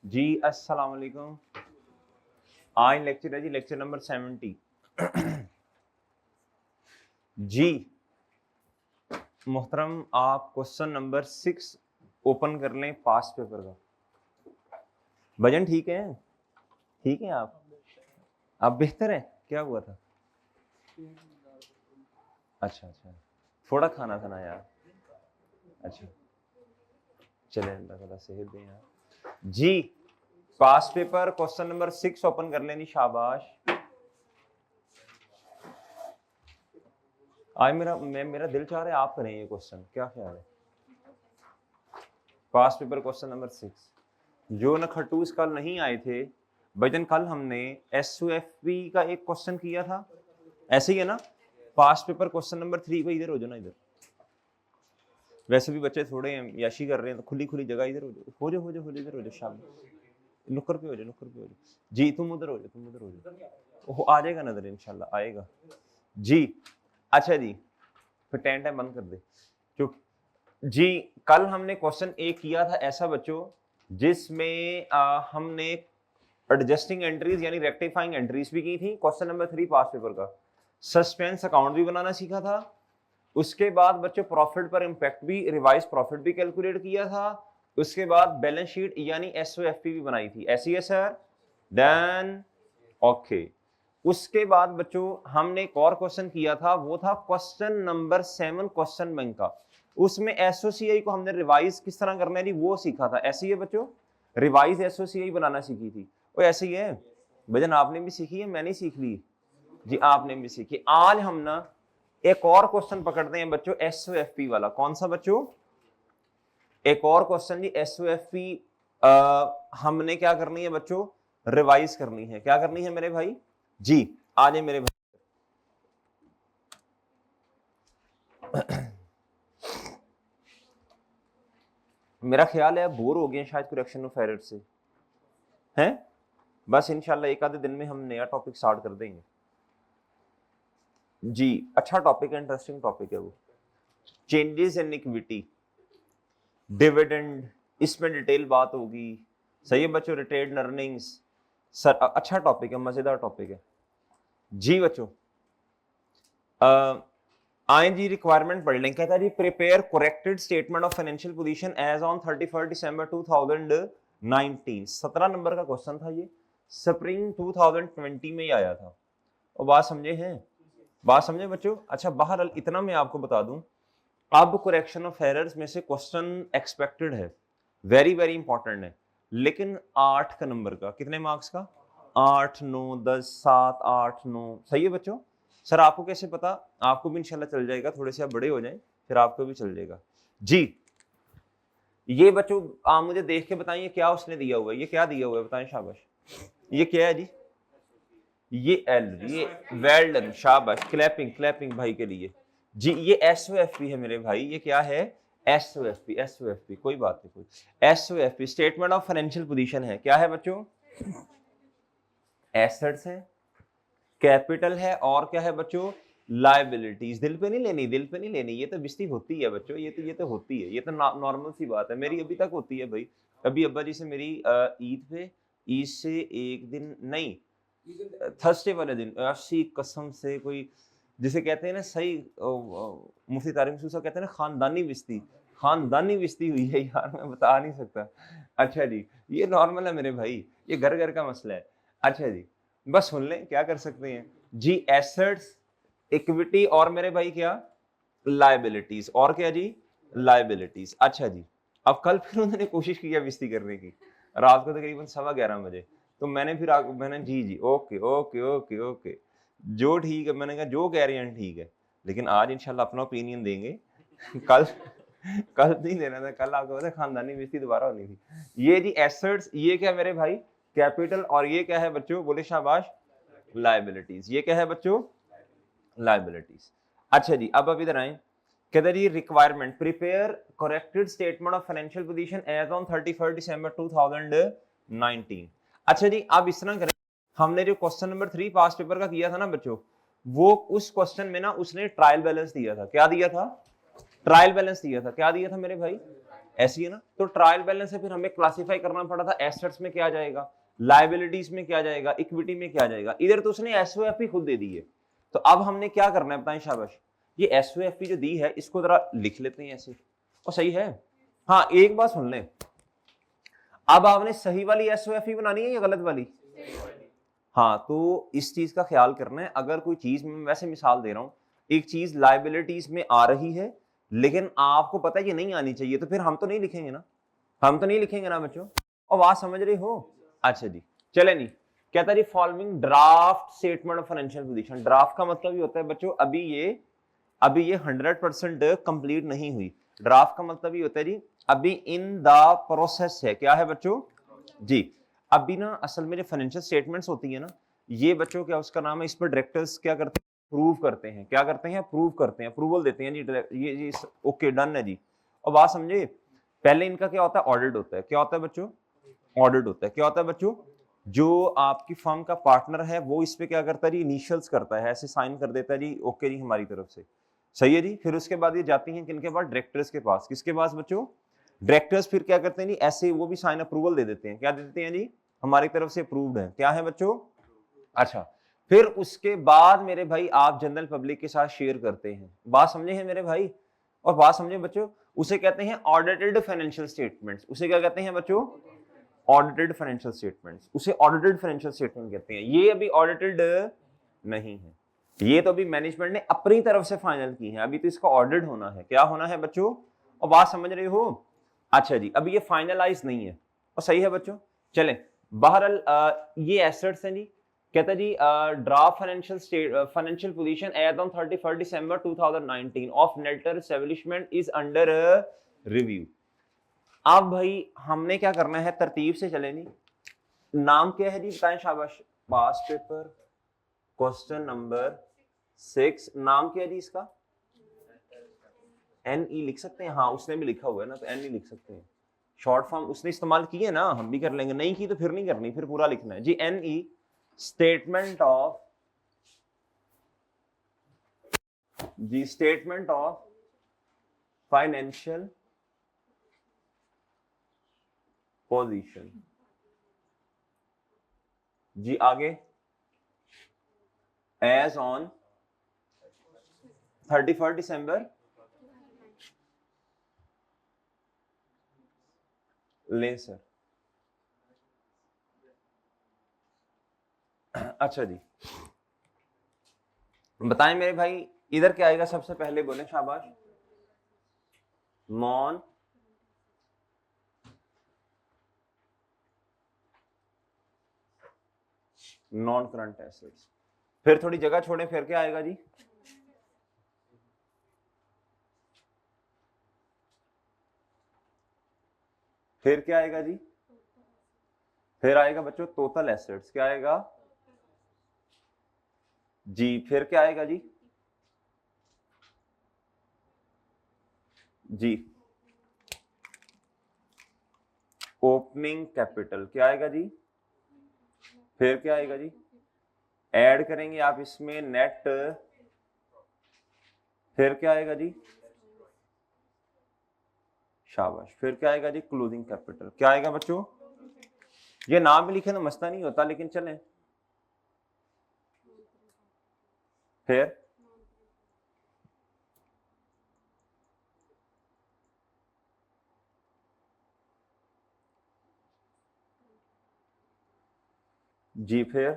जी अस्सलाम वालेकुम। आज लेक्चर है जी, लेक्चर नंबर 70। जी मोहतरम, आप क्वेश्चन नंबर 6 ओपन कर लें पास पेपर का। वजन ठीक है? ठीक है आप बेहतर हैं? क्या हुआ था? अच्छा अच्छा, थोड़ा खाना था ना यार। अच्छा चले, अल्लाह ताला सेहत दें यार। जी पास पेपर क्वेश्चन नंबर 6 ओपन कर लें जी, शाबाश। आज मेरा दिल चाह रहा है आप करें ये क्वेश्चन, क्या ख्याल है? पास पेपर क्वेश्चन नंबर 6। जो न खट्टूस कल नहीं आए थे, भजन कल हमने SOFP का एक क्वेश्चन किया था, ऐसे ही है ना? पास पेपर क्वेश्चन नंबर 3 पे इधर हो जाओ ना, इधर। वैसे भी बच्चे थोड़े याशी कर रहे हैं, तो खुली खुली जगह इधर हो जाओ, हो जाओ इधर हो जाओ, शाबाश। नुक्कर पे हो जाओ, नुक्कर पे हो जाओ जी। तुम उधर हो जाओ, आ जाएगा नजर, इंशाल्लाह आएगा जी। अच्छा जी, फिर टेंट है बंद कर दे, चुप जी। कल हमने क्वेश्चन ए किया था ऐसा बच्चों, जिसमें हमने एडजस्टिंग एंट्रीज यानी रेक्टिफाइंग एंट्रीज भी की थी। क्वेश्चन नंबर 3 पास पेपर का सस्पेंस अकाउंट भी बनाना सीखा था। उसके बाद बच्चों प्रॉफिट पर इंपैक्ट भी, रिवाइज प्रॉफिट भी कैलकुलेट किया था। उसके बाद बैलेंस शीट यानी SOFP भी बनाई थी। ऐसी है सर? Then okay. उसके बाद बच्चों हमने एक और क्वेश्चन किया था, वो था क्वेश्चन नंबर 7 क्वेश्चन बैंक का। उसमें SOCI को हमने रिवाइज किस तरह करना है वो सीखा था। ऐसी है बच्चों? रिवाइज SOCI बनाना सीखी थी। वो ऐसी ही है भजन, आपने भी सीखी है, मैंने सीख ली जी, आपने भी सीखी। आज हम ना एक और क्वेश्चन पकड़ते हैं बच्चों, SOFP वाला। कौन सा बच्चों? एक और क्वेश्चन जी, SOFP। हमने क्या करनी है बच्चों? रिवाइज करनी है। क्या करनी है मेरे भाई जी? आज मेरे भाई मेरा ख्याल है बोर हो गए शायद करेक्शन ऑफ एरर से, हैं? बस इंशाल्लाह एक आधे दिन में हम नया टॉपिक स्टार्ट कर देंगे जी। अच्छा टॉपिक है, इंटरेस्टिंग टॉपिक है वो, चेंजेस इन इक्विटी, डिविडेंड, इसमें डिटेल बात होगी। सही है बच्चों? Retained earnings. सर अच्छा टॉपिक है, मजेदार टॉपिक है जी बच्चों। आए जी रिक्वायरमेंट पढ़ लें। कहता है जी prepare corrected statement of financial position as on 31 December 2019। 17 number का क्वेश्चन था ये, स्प्रिंग 2020 में ही आया था। और बात समझे हैं? बात समझे बच्चों? अच्छा बहरहाल इतना मैं आपको बता दूं, अब करेक्शन ऑफ एरर्स में से क्वेश्चन एक्सपेक्टेड है, वेरी वेरी इंपॉर्टेंट है, लेकिन 8 का नंबर का। कितने मार्क्स का? 8 9 10 7 8 9। सही है बच्चों? सर आपको कैसे पता? आपको भी इंशाल्लाह चल जाएगा, थोड़े से आप बड़े हो जाएं फिर आपको भी चल जाएगा जी। ये बच्चों आप मुझे देख के बताइए क्या उसने दिया हुआ है, ये क्या दिया हुआ है बताएं, शाबाश। ये क्या है जी? ये एल, ये वेल डन, शाबाश, क्लैपिंग क्लैपिंग भाई के लिए जी। ये SOFP है मेरे भाई, ये क्या है? SOFP कोई बात नहीं, कोई SOFP statement of financial position है। क्या है बच्चों? एसेट्स है, कैपिटल है, और क्या है बच्चों? लायबिलिटीज। दिल पे नहीं लेनी, दिल पे नहीं लेनी, ये तो बिस्ती होती है बच्चों, ये तो होती है, ये तो नॉर्मल सी बात है, मेरी अभी तक होती है भाई। अभी अब्बा जी से मेरी ईद पे, ईद से एक दिन नहीं, थर्सडे वाले दिन ऐसी कसम से कोई, जिसे कहते हैं ना सही, मुफ्ती तारिक सूसा कहते हैं ना खानदानी बिस्ती, खानदानी बिस्ती हुई है यार, मैं बता नहीं सकता। अच्छा जी, ये नॉर्मल है मेरे भाई, ये घर घर का मसला है। अच्छा जी, बस सुन लें, क्या कर सकते हैं जी। एसेट्स, इक्विटी, और मेरे भाई क्या? लायबिलिटीज। और क्या जी? लायबिलिटीज। अच्छा जी, अब कल फिर उन्होंने कोशिश की है बिस्ती करने की, रात को तकरीबन 11:15 बजे। तो मैंने फिर मैंने जी जी ओके ओके ओके ओके, जो ठीक है, मैंने कहा जो कह रहे हैं ठीक है, लेकिन आज इंशाल्लाह अपना ओपिनियन देंगे। कल कल नहीं देना था, कल आपको पता है खानदानी बिस्ती दोबारा होनी थी। ये जी एसेट्स, ये क्या मेरे भाई? कैपिटल। और ये क्या है बच्चों? बोले शाबाश, लायबिलिटीज। ये क्या है बच्चों? लायबिलिटीज। अच्छा जी, अब इधर आए। कहते हैं जी requirement prepare corrected statement of financial position as on 31 December 2019। अच्छा जी, अब इस तरह करें, हमने जो क्वेश्चन नंबर 3 पास पेपर का किया था ना बच्चों, वो उस क्वेश्चन में ना उसने ट्रायल बैलेंस दिया था। क्या दिया था? ट्रायल बैलेंस दिया था। क्या दिया था मेरे भाई? ऐसी है ना। तो ट्रायल बैलेंस से फिर हमें क्लासिफाई करना पड़ा था, एसेट्स में क्या जाएगा, लायबिलिटीज में क्या जाएगा, इक्विटी में क्या जाएगा। इधर तो उसने एसओएफपी खुद दे दी है। तो अब हमने क्या करना है बताएं शाबाश, ये एसओएफपी जो दी है इसको जरा लिख लेते हैं ऐसे, और सही है। हाँ एक बात सुन लें, अब आपने सही वाली एसओएफपी बनानी है या गलत वाली? हाँ तो इस चीज का ख्याल करना है, अगर कोई चीज, मैं वैसे मिसाल दे रहा हूं, एक चीज लायबिलिटीज में आ रही है लेकिन आपको पता है ये नहीं आनी चाहिए, तो फिर हम तो नहीं लिखेंगे ना, हम तो नहीं लिखेंगे ना बच्चों। और बात समझ रहे हो? अच्छा जी चले नहीं, कहता जी following draft statement of financial position. Draft का मतलब ये होता है बच्चों अभी ये 100% कंप्लीट नहीं हुई। ड्राफ्ट का मतलब ये होता है जी अभी इन द प्रोसेस है। क्या है बच्चों जी? अभी ना असल में जो फाइनेंशियल स्टेटमेंट्स होती है ना, ये बच्चों क्या उसका नाम है, इस पर डायरेक्टर्स क्या करते हैं, प्रूव करते हैं। क्या करते हैं? प्रूव करते हैं, अप्रूवल देते हैं जी। ये ओके डन है जी। और बात समझे, पहले इनका क्या होता है, ऑडिट होता है। क्या होता है बच्चों? ऑडिट होता है। क्या होता है बच्चों? जो आपकी फर्म का पार्टनर है वो इस पे क्या करता है जी, इनिशियल्स करता है, ऐसे साइन कर देता है जी, ओके जी हमारी तरफ से, सही है जी। फिर उसके बाद ये जाती हैं किनके पास, डायरेक्टर्स के पास। किसके पास बच्चों? डायरेक्टर्स फिर क्या करते हैं जी, ऐसे वो भी साइन अप्रूवल दे देते हैं। क्या दे देते हैं जी? हमारी तरफ से अप्रूव्ड है। क्या है बच्चों? अच्छा, फिर उसके बाद मेरे भाई आप जनरल पब्लिक के साथ शेयर करते हैं। बात समझे हैं मेरे भाई? और बात समझे बच्चों, उसे कहते हैं ऑडिटेड फाइनेंशियल स्टेटमेंट्स। उसे क्या कहते हैं बच्चों? Audited financial statements. उसे ऑडिटेड फाइनेंशियल स्टेटमेंट कहते हैं। ये अभी ऑडिटेड नहीं है, ये तो अभी मैनेजमेंट ने अपनी तरफ से फाइनल की है, अभी तो इसका ऑडिट होना है। क्या होना है बच्चों? और बात समझ रहे हो? अच्छा जी, अभी ये फाइनलाइज नहीं है, और सही है बच्चों। चलें, बहरहाल ये एसेट्स हैं जी। कहता जी draft financial position as on 31 December 2019 of Nelter establishment is under review. अब भाई हमने क्या करना है, तरतीब से चले नहीं। नाम क्या है जी बताएं शाबाश? पास पेपर क्वेश्चन नंबर 6। नाम क्या है जी इसका? NE लिख सकते हैं, हाँ उसने भी लिखा हुआ है ना, तो NE लिख सकते हैं। शॉर्ट फॉर्म उसने इस्तेमाल की है ना, हम भी कर लेंगे। नहीं की तो फिर नहीं करनी, फिर पूरा लिखना है जी। NE स्टेटमेंट ऑफ जी, स्टेटमेंट ऑफ फाइनेंशियल पोजीशन जी। आगे एज ऑन 31 दिसंबर ले सर। अच्छा जी, बताएं मेरे भाई, इधर क्या आएगा सबसे पहले, बोले शाबाश। Non non current assets. फिर थोड़ी जगह छोड़े, फिर क्या आएगा जी? फिर क्या आएगा जी? फिर आएगा बच्चों टोटल एसेट्स। क्या आएगा जी? फिर क्या आएगा जी? जी ओपनिंग कैपिटल। क्या आएगा जी? फिर क्या आएगा जी? ऐड करेंगे आप इसमें नेट। फिर क्या आएगा जी? शाबाश। फिर क्या आएगा जी? Closing capital. क्या आएगा बच्चों? ये नाम भी लिखे तो मसला नहीं होता, लेकिन चलें। फिर जी, फिर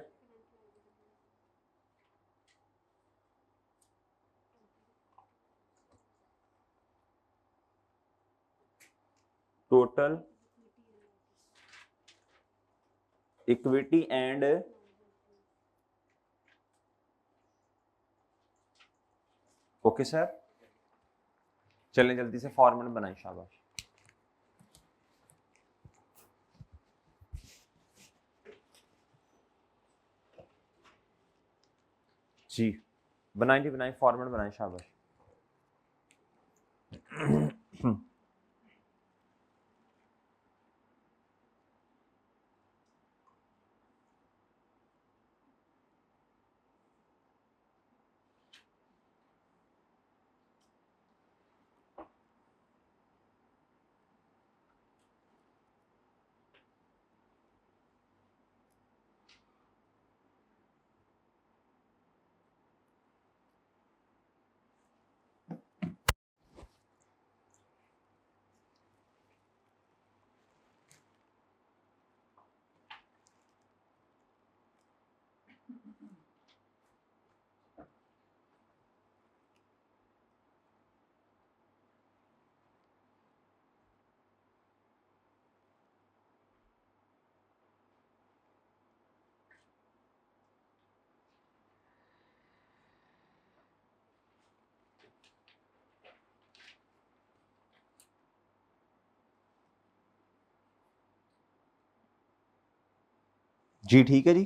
total equity and okay sir. चलें जल्दी से फॉर्मेट बनाएं, शाबाश जी। बनाएं जी, बनाएं, फॉर्मेट बनाएं, शाबाश। जी ठीक है जी,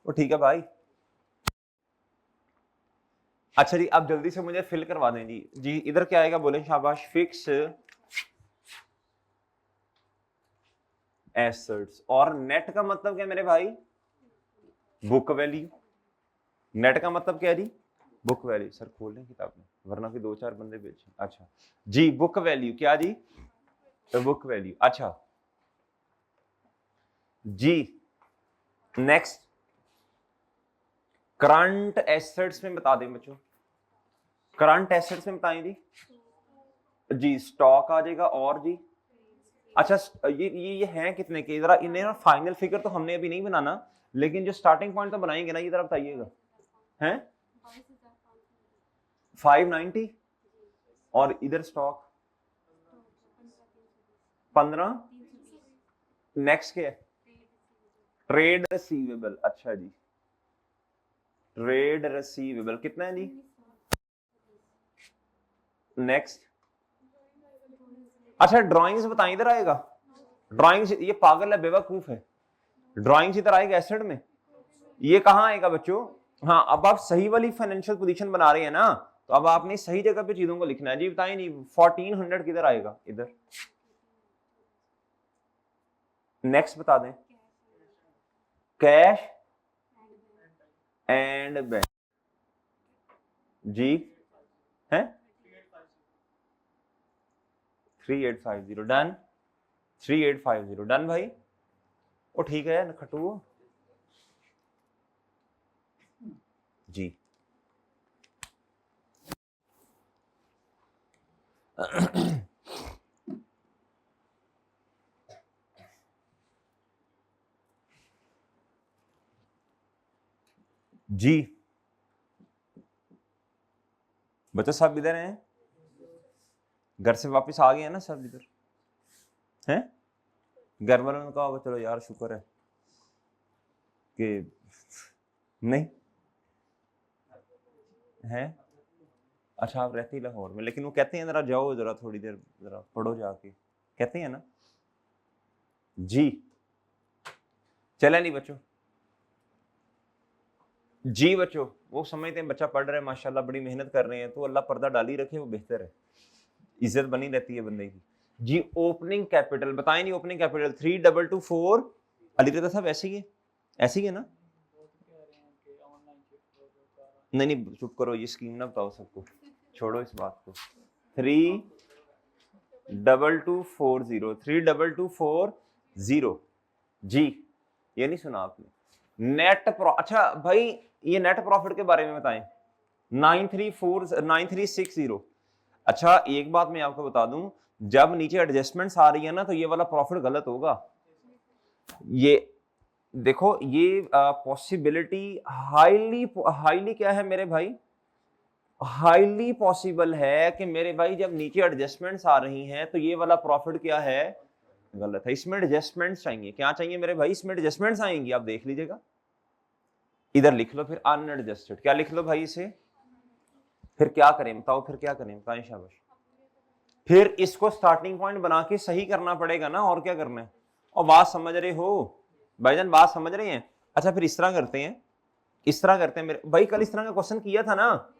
वो ठीक है भाई। अच्छा जी, अब जल्दी से मुझे फिल करवा दें जी। जी इधर क्या आएगा बोले, शाबाश। फिक्स एसेट्स, और नेट का मतलब क्या मेरे भाई, बुक वैल्यू। नेट का मतलब क्या है जी, बुक वैल्यू। सर खोल लें किताब में, वरना फिर 2-4 बंदे बेचें। अच्छा जी, बुक वैल्यू क्या जी, तो बुक वैल्यू। अच्छा जी नेक्स्ट, करंट एसेट्स में बता दें बच्चों, करंट एसेट्स में बताएं जी। जी स्टॉक आ जाएगा, और जी अच्छा ये हैं कितने के, जरा इन्हें ना फाइनल फिगर तो हमने अभी नहीं बनाना, लेकिन जो स्टार्टिंग पॉइंट तो बनाएंगे ना, ये जरा बताइएगा। हैं 590, और इधर स्टॉक 15। नेक्स्ट क्या है, ट्रेड रिसीवेबल। अच्छा जी, ट्रेड रिसीवेबल कितना है जी। नेक्स्ट, अच्छा ड्राइंग्स बताएं, इधर आएगा ड्राइंग्स। ये पागल है, बेवकूफ है, ड्राइंग्स इधर आएगा एसेट में, ये कहां आएगा बच्चों। हाँ अब आप सही वाली फाइनेंशियल पोजीशन बना रहे हैं ना, तो अब आपने सही जगह पे चीजों को लिखना है जी। बताइए नहीं, 1400 किधर आएगा, इधर। नेक्स्ट बता दें, कैश एंड बैंक। जी है 3850 डन, 3850 डन भाई। वो ठीक है खटू जी। जी बच्चों सब इधर हैं, घर से वापस आ गए हैं ना सब इधर हैं। घर वालों ने कहा चलो यार शुक्र है कि नहीं है। अच्छा आप रहते ही लाहौर में, लेकिन वो कहते हैं जरा जाओ, जरा थोड़ी देर जरा पढ़ो जाके, कहते हैं ना जी। चले नहीं बच्चों, जी बच्चों वो समझते हैं बच्चा पढ़ रहा है माशाल्लाह, बड़ी मेहनत कर रहे हैं, तो अल्लाह पर्दा डाल ही रखे, वो बेहतर है, इज्जत बनी रहती है बंदे की। जी ओपनिंग कैपिटल बताएं नहीं, ओपनिंग कैपिटल 3224। अली रजा साहब ऐसे ही है, ऐसे ही है ना। नहीं नहीं चुप करो, ये स्कीम ना बताओ सबको, छोड़ो इस बात को। 32240, 32240 जी, ये नहीं सुना आपने। नेट अच्छा भाई, ये नेट प्रॉफिट के बारे में बताएं, 9360। अच्छा एक बात मैं आपको बता दूं, जब नीचे एडजस्टमेंट्स आ रही है ना, तो ये वाला प्रॉफिट गलत होगा। ये देखो, ये पॉसिबिलिटी हाईली हाईली क्या है मेरे भाई, हाईली पॉसिबल है कि मेरे भाई जब नीचे एडजस्टमेंट्स आ रही हैं, तो ये वाला प्रॉफिट क्या है, गलत है। इसमें एडजस्टमेंट्स चाहिए, क्या चाहिए मेरे भाई, इसमें एडजस्टमेंट्स आएंगी, आप देख लीजिएगा। इधर लिख लो फिर अनएडजस्टेड, क्या लिख लो भाई इसे, फिर क्या करें बताओ, फिर क्या करें बताएं, शाबाश। फिर इसको स्टार्टिंग पॉइंट बना के सही करना पड़ेगा ना, और क्या करना है। और बात समझ रहे हो भाईजान, बात समझ रहे हैं। अच्छा फिर इस तरह करते हैं, इस तरह करते हैं मेरे भाई, कल इस तरह का क्वेश्चन किया था ना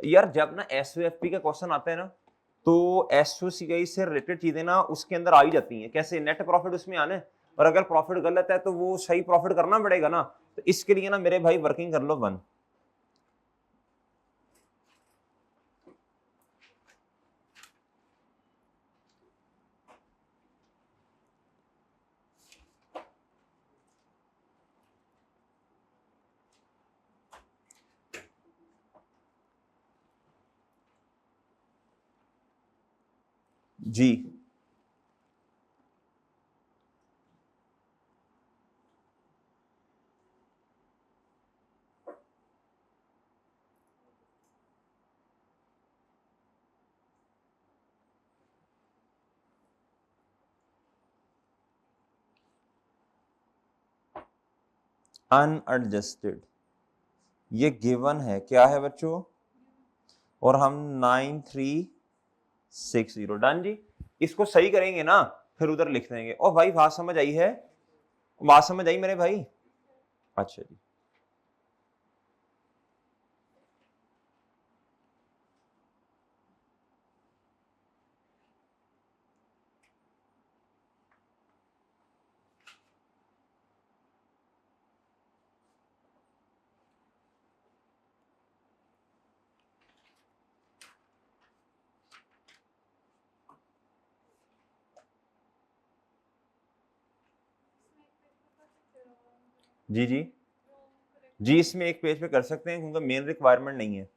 यार, जब ना एसओएफपी का क्वेश्चन आता है ना, तो एसओसीआई से रिलेटेड चीजें ना उसके अंदर आ ही जाती हैं, कैसे नेट प्रॉफिट उसमें आना है, और अगर प्रॉफिट गलत है तो वो सही प्रॉफिट करना पड़ेगा ना, तो इसके लिए ना मेरे भाई वर्किंग कर लो वन। जी अनएडजस्टेड, ये गिवन है, क्या है बच्चों, और हम 9360 डन जी। इसको सही करेंगे ना, फिर उधर लिख देंगे। और भाई बात समझ आई है, बात समझ आई मेरे भाई? अच्छा जी, जी जी जी, इसमें एक पेज पे कर सकते हैं क्योंकि मेन रिक्वायरमेंट नहीं है,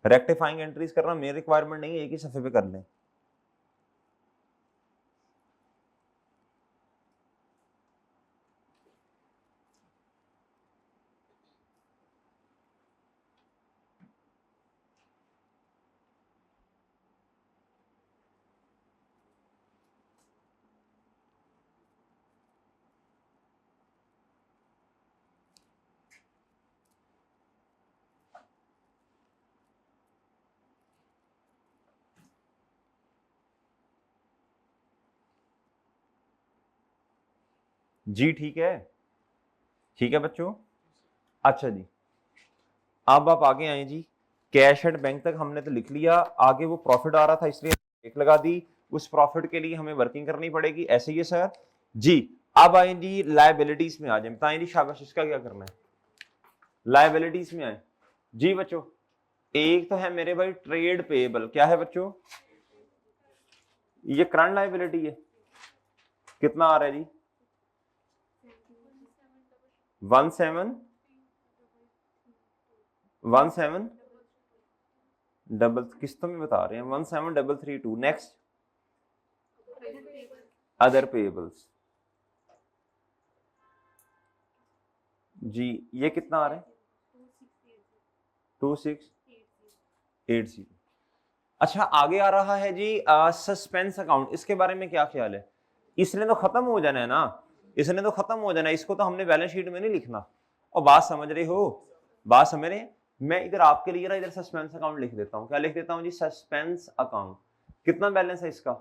रेक्टिफाइंग एंट्रीज करना मेन रिक्वायरमेंट नहीं है, एक ही सफे पे कर लें। जी ठीक है बच्चों। अच्छा जी, अब आप आगे आए जी, कैश एट बैंक तक हमने तो लिख लिया, आगे वो प्रॉफिट आ रहा था इसलिए एक लगा दी, उस प्रॉफिट के लिए हमें वर्किंग करनी पड़ेगी, ऐसे ही है सर जी। अब आए जी लायबिलिटीज में, आ जाए, बताएं जी शाबाश, इसका क्या करना है? लायबिलिटीज में आए जी बच्चों। एक तो है मेरे भाई ट्रेड पेएबल, क्या है बच्चों? ये करंट लायबिलिटी है, कितना आ रहा है जी? 17 डबल किस्तों में बता रहे हैं, 17332। नेक्स्ट अदर पेएबल्स जी, ये कितना आ रहा है? 2680। अच्छा, आगे आ रहा है जी सस्पेंस अकाउंट, इसके बारे में क्या ख्याल है? इसने तो खत्म हो जाना है ना, इसने तो खत्म हो जाना है, इसको तो हमने बैलेंस शीट में नहीं लिखना। और बात समझ रहे हो? बात समझ रहे हैं? मैं इधर आपके लिए ना इधर सस्पेंस अकाउंट लिख देता हूँ, क्या लिख देता हूँ जी? Suspense account. कितना बैलेंस है इसका?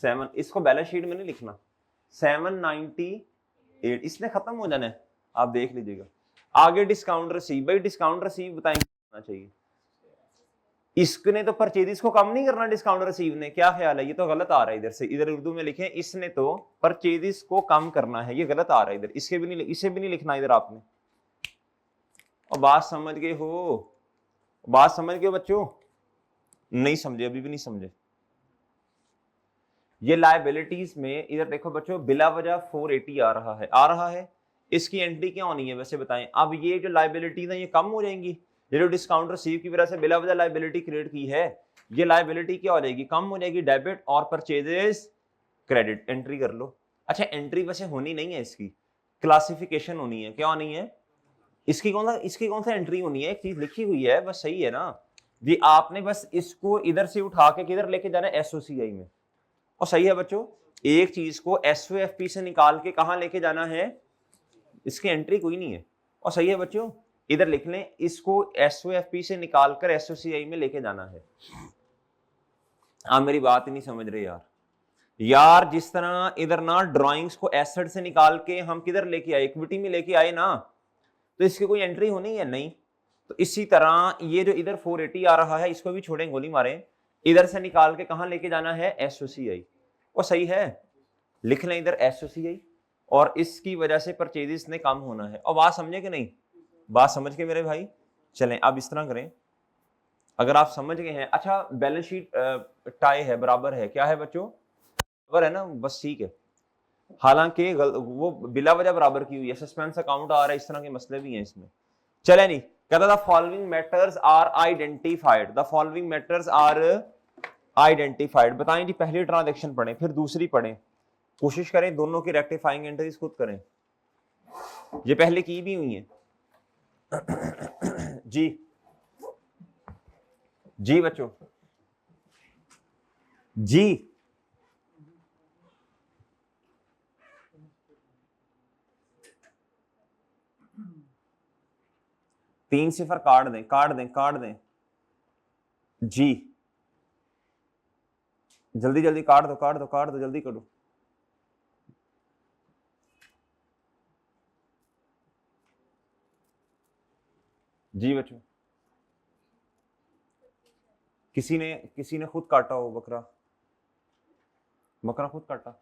7। इसको बैलेंस शीट में नहीं लिखना, 798। इसने खत्म हो जाना है, आप देख लीजिएगा। आगे डिस्काउंट रिसीव, भाई डिस्काउंट रिसीव बताएंगे चाहिए, इसने तो परचेजिस को कम नहीं करना, डिस्काउंट रिसीव ने, क्या ख्याल है? ये तो गलत आ रहा है इधर से, इधर उर्दू में लिखे इसने तो परचेजिस को कम करना है, ये गलत आ रहा है इधर, इसके भी नहीं, इसे भी नहीं लिखना इधर आपने। और बात समझ गए हो? बात समझ गए बच्चों? नहीं समझे? अभी भी नहीं समझे? ये लायबिलिटीज में इधर देखो बच्चों, बिला वजह 480 आ रहा है, इसकी एंट्री क्या होनी है वैसे बताएं? अब ये जो लायबिलिटीज है ये कम हो जाएंगी, ये जो डिस्काउंट रिसीव की वजह से बिला वजह लायबिलिटी क्रिएट की है, ये लायबिलिटी क्या हो जाएगी? कम हो जाएगी। डेबिट और परचेजेस क्रेडिट, एंट्री कर लो। अच्छा, एंट्री वैसे होनी नहीं है, इसकी क्लासिफिकेशन होनी है। क्या होनी है? इसकी कौन सा एंट्री होनी है? एक चीज लिखी हुई है बस, सही है ना जी? आपने बस इसको इधर से उठा के किधर लेके जाना है? एसओसीआई में। और सही है बच्चों, एक चीज को एसओएफपी से निकाल के कहां लेके जाना है? इसकी एंट्री कोई नहीं है। और सही है बच्चों, इधर लिख लें, इसको एसओएफपी से निकालकर एसओसीआई में लेके जाना है। आप मेरी बात ही नहीं समझ रहे यार जिस तरह इधर ना ड्राइंग्स को एसेट से निकाल के हम किधर लेके आए? इक्विटी में लेके आए ना, तो इसकी कोई एंट्री होनी है नहीं। तो इसी तरह ये जो इधर 480 आ रहा है, इसको भी छोड़ें, गोली मारें, इधर से निकाल के कहां लेके जाना है? एसओसीआई। और सही है, लिख लें इधर एसओसीआई, और इसकी वजह से परचेजिस ने कम होना है। और बात समझे कि नहीं? बात समझ के मेरे भाई? चलें अब इस तरह करें, अगर आप समझ गए हैं। अच्छा, बैलेंस शीट टाई है, बराबर है, क्या है बच्चों? बराबर है ना, बस ठीक है। हालांकि वो बिला वजह बराबर की हुई है, सस्पेंस अकाउंट आ रहा है, इस तरह के मसले भी हैं इसमें। चले नहीं, कहता the following matters are identified, the following matters are identified. बताएं जी, पहली ट्रांजैक्शन पढ़ें फिर दूसरी पढ़ें, कोशिश करें दोनों की रेक्टिफाइंग एंट्रीज खुद करें, ये पहले की भी हुई है जी जी बच्चों जी। 3 सिफर काट दें जी, जल्दी जल्दी काट दो जल्दी करो। जी बच्चों, किसी ने खुद काटा हो बकरा, बकरा खुद काटा।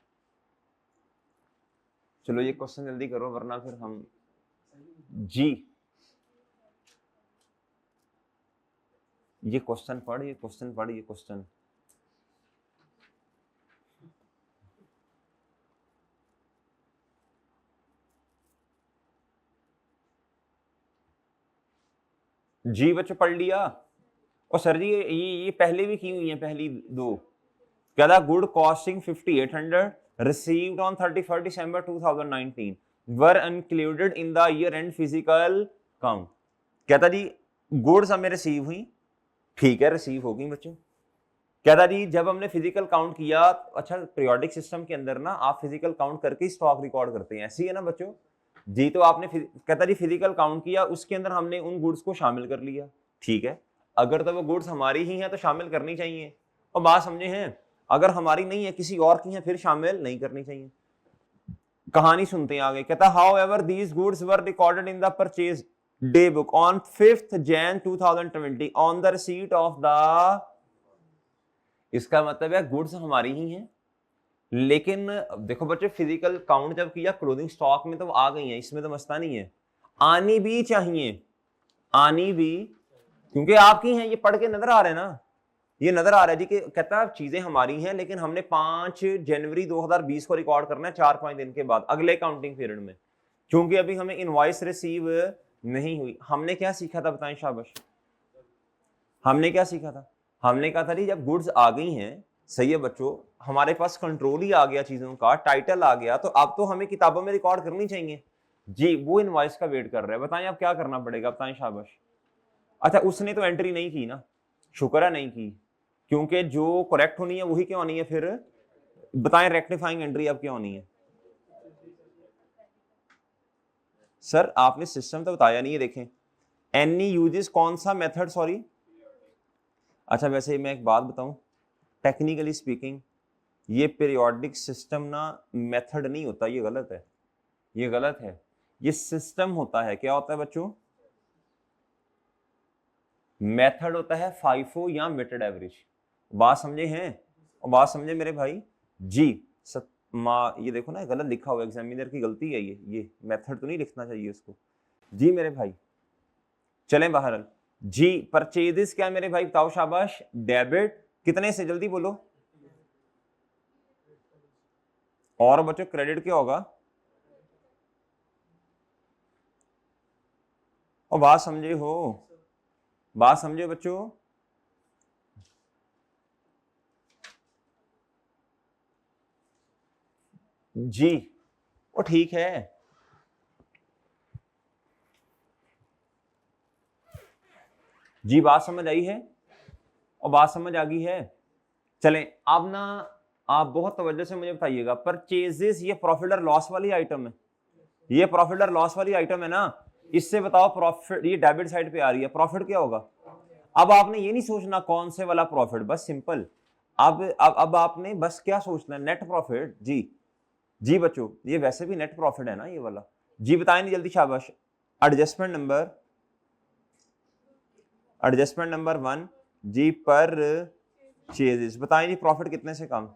चलो ये क्वेश्चन जल्दी करो वरना फिर हम जी ये क्वेश्चन पढ़, ये क्वेश्चन पढ़, ये क्वेश्चन। जी बच्चों पढ़ लिया। और सर जी ये पहले भी की हुई है, पहली दो। क्या था? Good costing 5800 received on 31st December 2019 were included in the year end physical count। कहता जी गुड्स हमें रिसीव हुई, ठीक है रिसीव हो गई बच्चों। कहता जी जब हमने फिजिकल काउंट किया, अच्छा पीरियोडिक सिस्टम के अंदर ना आप फिजिकल काउंट करके स्टॉक रिकॉर्ड करते हैं, ऐसी है ना बच्चों जी। तो आपने कहता जी फिजिकल काउंट किया, उसके अंदर हमने उन गुड्स को शामिल कर लिया, ठीक है। अगर तो वो गुड्स हमारी ही हैं तो शामिल करनी चाहिए। और बात समझे हैं, अगर हमारी नहीं है किसी और की है फिर शामिल नहीं करनी चाहिए। कहानी सुनते हैं आगे। कहता how ever these goods were recorded in the purchase day book on 5th Jan 2020 on the receipt of the. इसका मतलब है गुड्स हमारी ही हैं, लेकिन देखो बच्चे फिजिकल काउंट जब किया क्लोथिंग स्टॉक में तो आ गई है, इसमें तो मसला नहीं है। आनी भी चाहिए, आनी भी, क्योंकि आपकी हैं, ये पढ़ के नजर आ रहे हैं ना, ये नजर आ रहा है जी कि कहता है चीजें हमारी हैं लेकिन हमने 5 जनवरी 2020 को रिकॉर्ड करना है 4-5 दिन के बाद अगले काउंटिंग पीरियड में, क्योंकि अभी हमें इनवॉइस रिसीव नहीं हुई। हमने क्या सीखा था बताएं शाबाश, हमने क्या सीखा था? हमने कहा था जी जब गुड्स आ गई हैं, सही है बच्चों, हमारे पास कंट्रोल ही आ गया चीजों का, टाइटल आ गया, तो अब तो हमें किताबों में रिकॉर्ड करनी चाहिए जी। वो इनवॉइस का वेट कर रहे हैं, बताएं अब क्या करना पड़ेगा, बताएं शाबाश। अच्छा उसने तो एंट्री नहीं की ना, शुक्र है नहीं की, क्योंकि जो करेक्ट होनी है वही क्यों होनी है फिर, बताएं रेक्टिफाइंग एंट्री अब क्या होनी है। सर आपने सिस्टम तो बताया नहीं है, देखें एनी यूजेस कौन सा मेथड, सॉरी। अच्छा वैसे मैं एक बात बताऊं, टेक्निकली स्पीकिंग ये पीरियोडिक सिस्टम ना मेथड नहीं होता, ये गलत है, ये गलत है, ये सिस्टम होता है। क्या होता है बच्चों? मेथड होता है फाइफो या वेटेड एवरेज। बात समझे हैं? और बात समझे मेरे भाई जी। ये देखो ना गलत लिखा हुआ, एग्जामिनर की गलती है ये मेथड तो नहीं लिखना चाहिए उसको जी मेरे भाई। चलें बाहर जी। परचेजेस क्या मेरे भाई बताओ शाबाश, डेबिट कितने से, जल्दी बोलो। और बच्चों क्रेडिट क्या होगा? और बात समझे हो, बात समझे बच्चों? जी वो ठीक है जी, बात समझ आई है और बात समझ आ गई है। चलें अब ना आप बहुत तवज्जो से मुझे बताइएगा, परचेजेस ये प्रॉफिट और लॉस वाली आइटम है, ये प्रॉफिट और लॉस वाली आइटम है ना। इससे बताओ प्रॉफिट, ये डेबिट साइड पे आ रही है, प्रॉफिट क्या होगा? अब आपने ये नहीं सोचना कौन से वाला प्रॉफिट, बस सिंपल अब आपने बस क्या सोचना है, नेट प्रॉफिट जी। जी बच्चों ये वैसे भी नेट प्रॉफिट है ना ये वाला जी, बताएं नहीं जल्दी शाबाश। एडजस्टमेंट नंबर, एडजस्टमेंट नंबर 1 जी, पर चेजेस बताएं जी प्रॉफिट कितने से कम।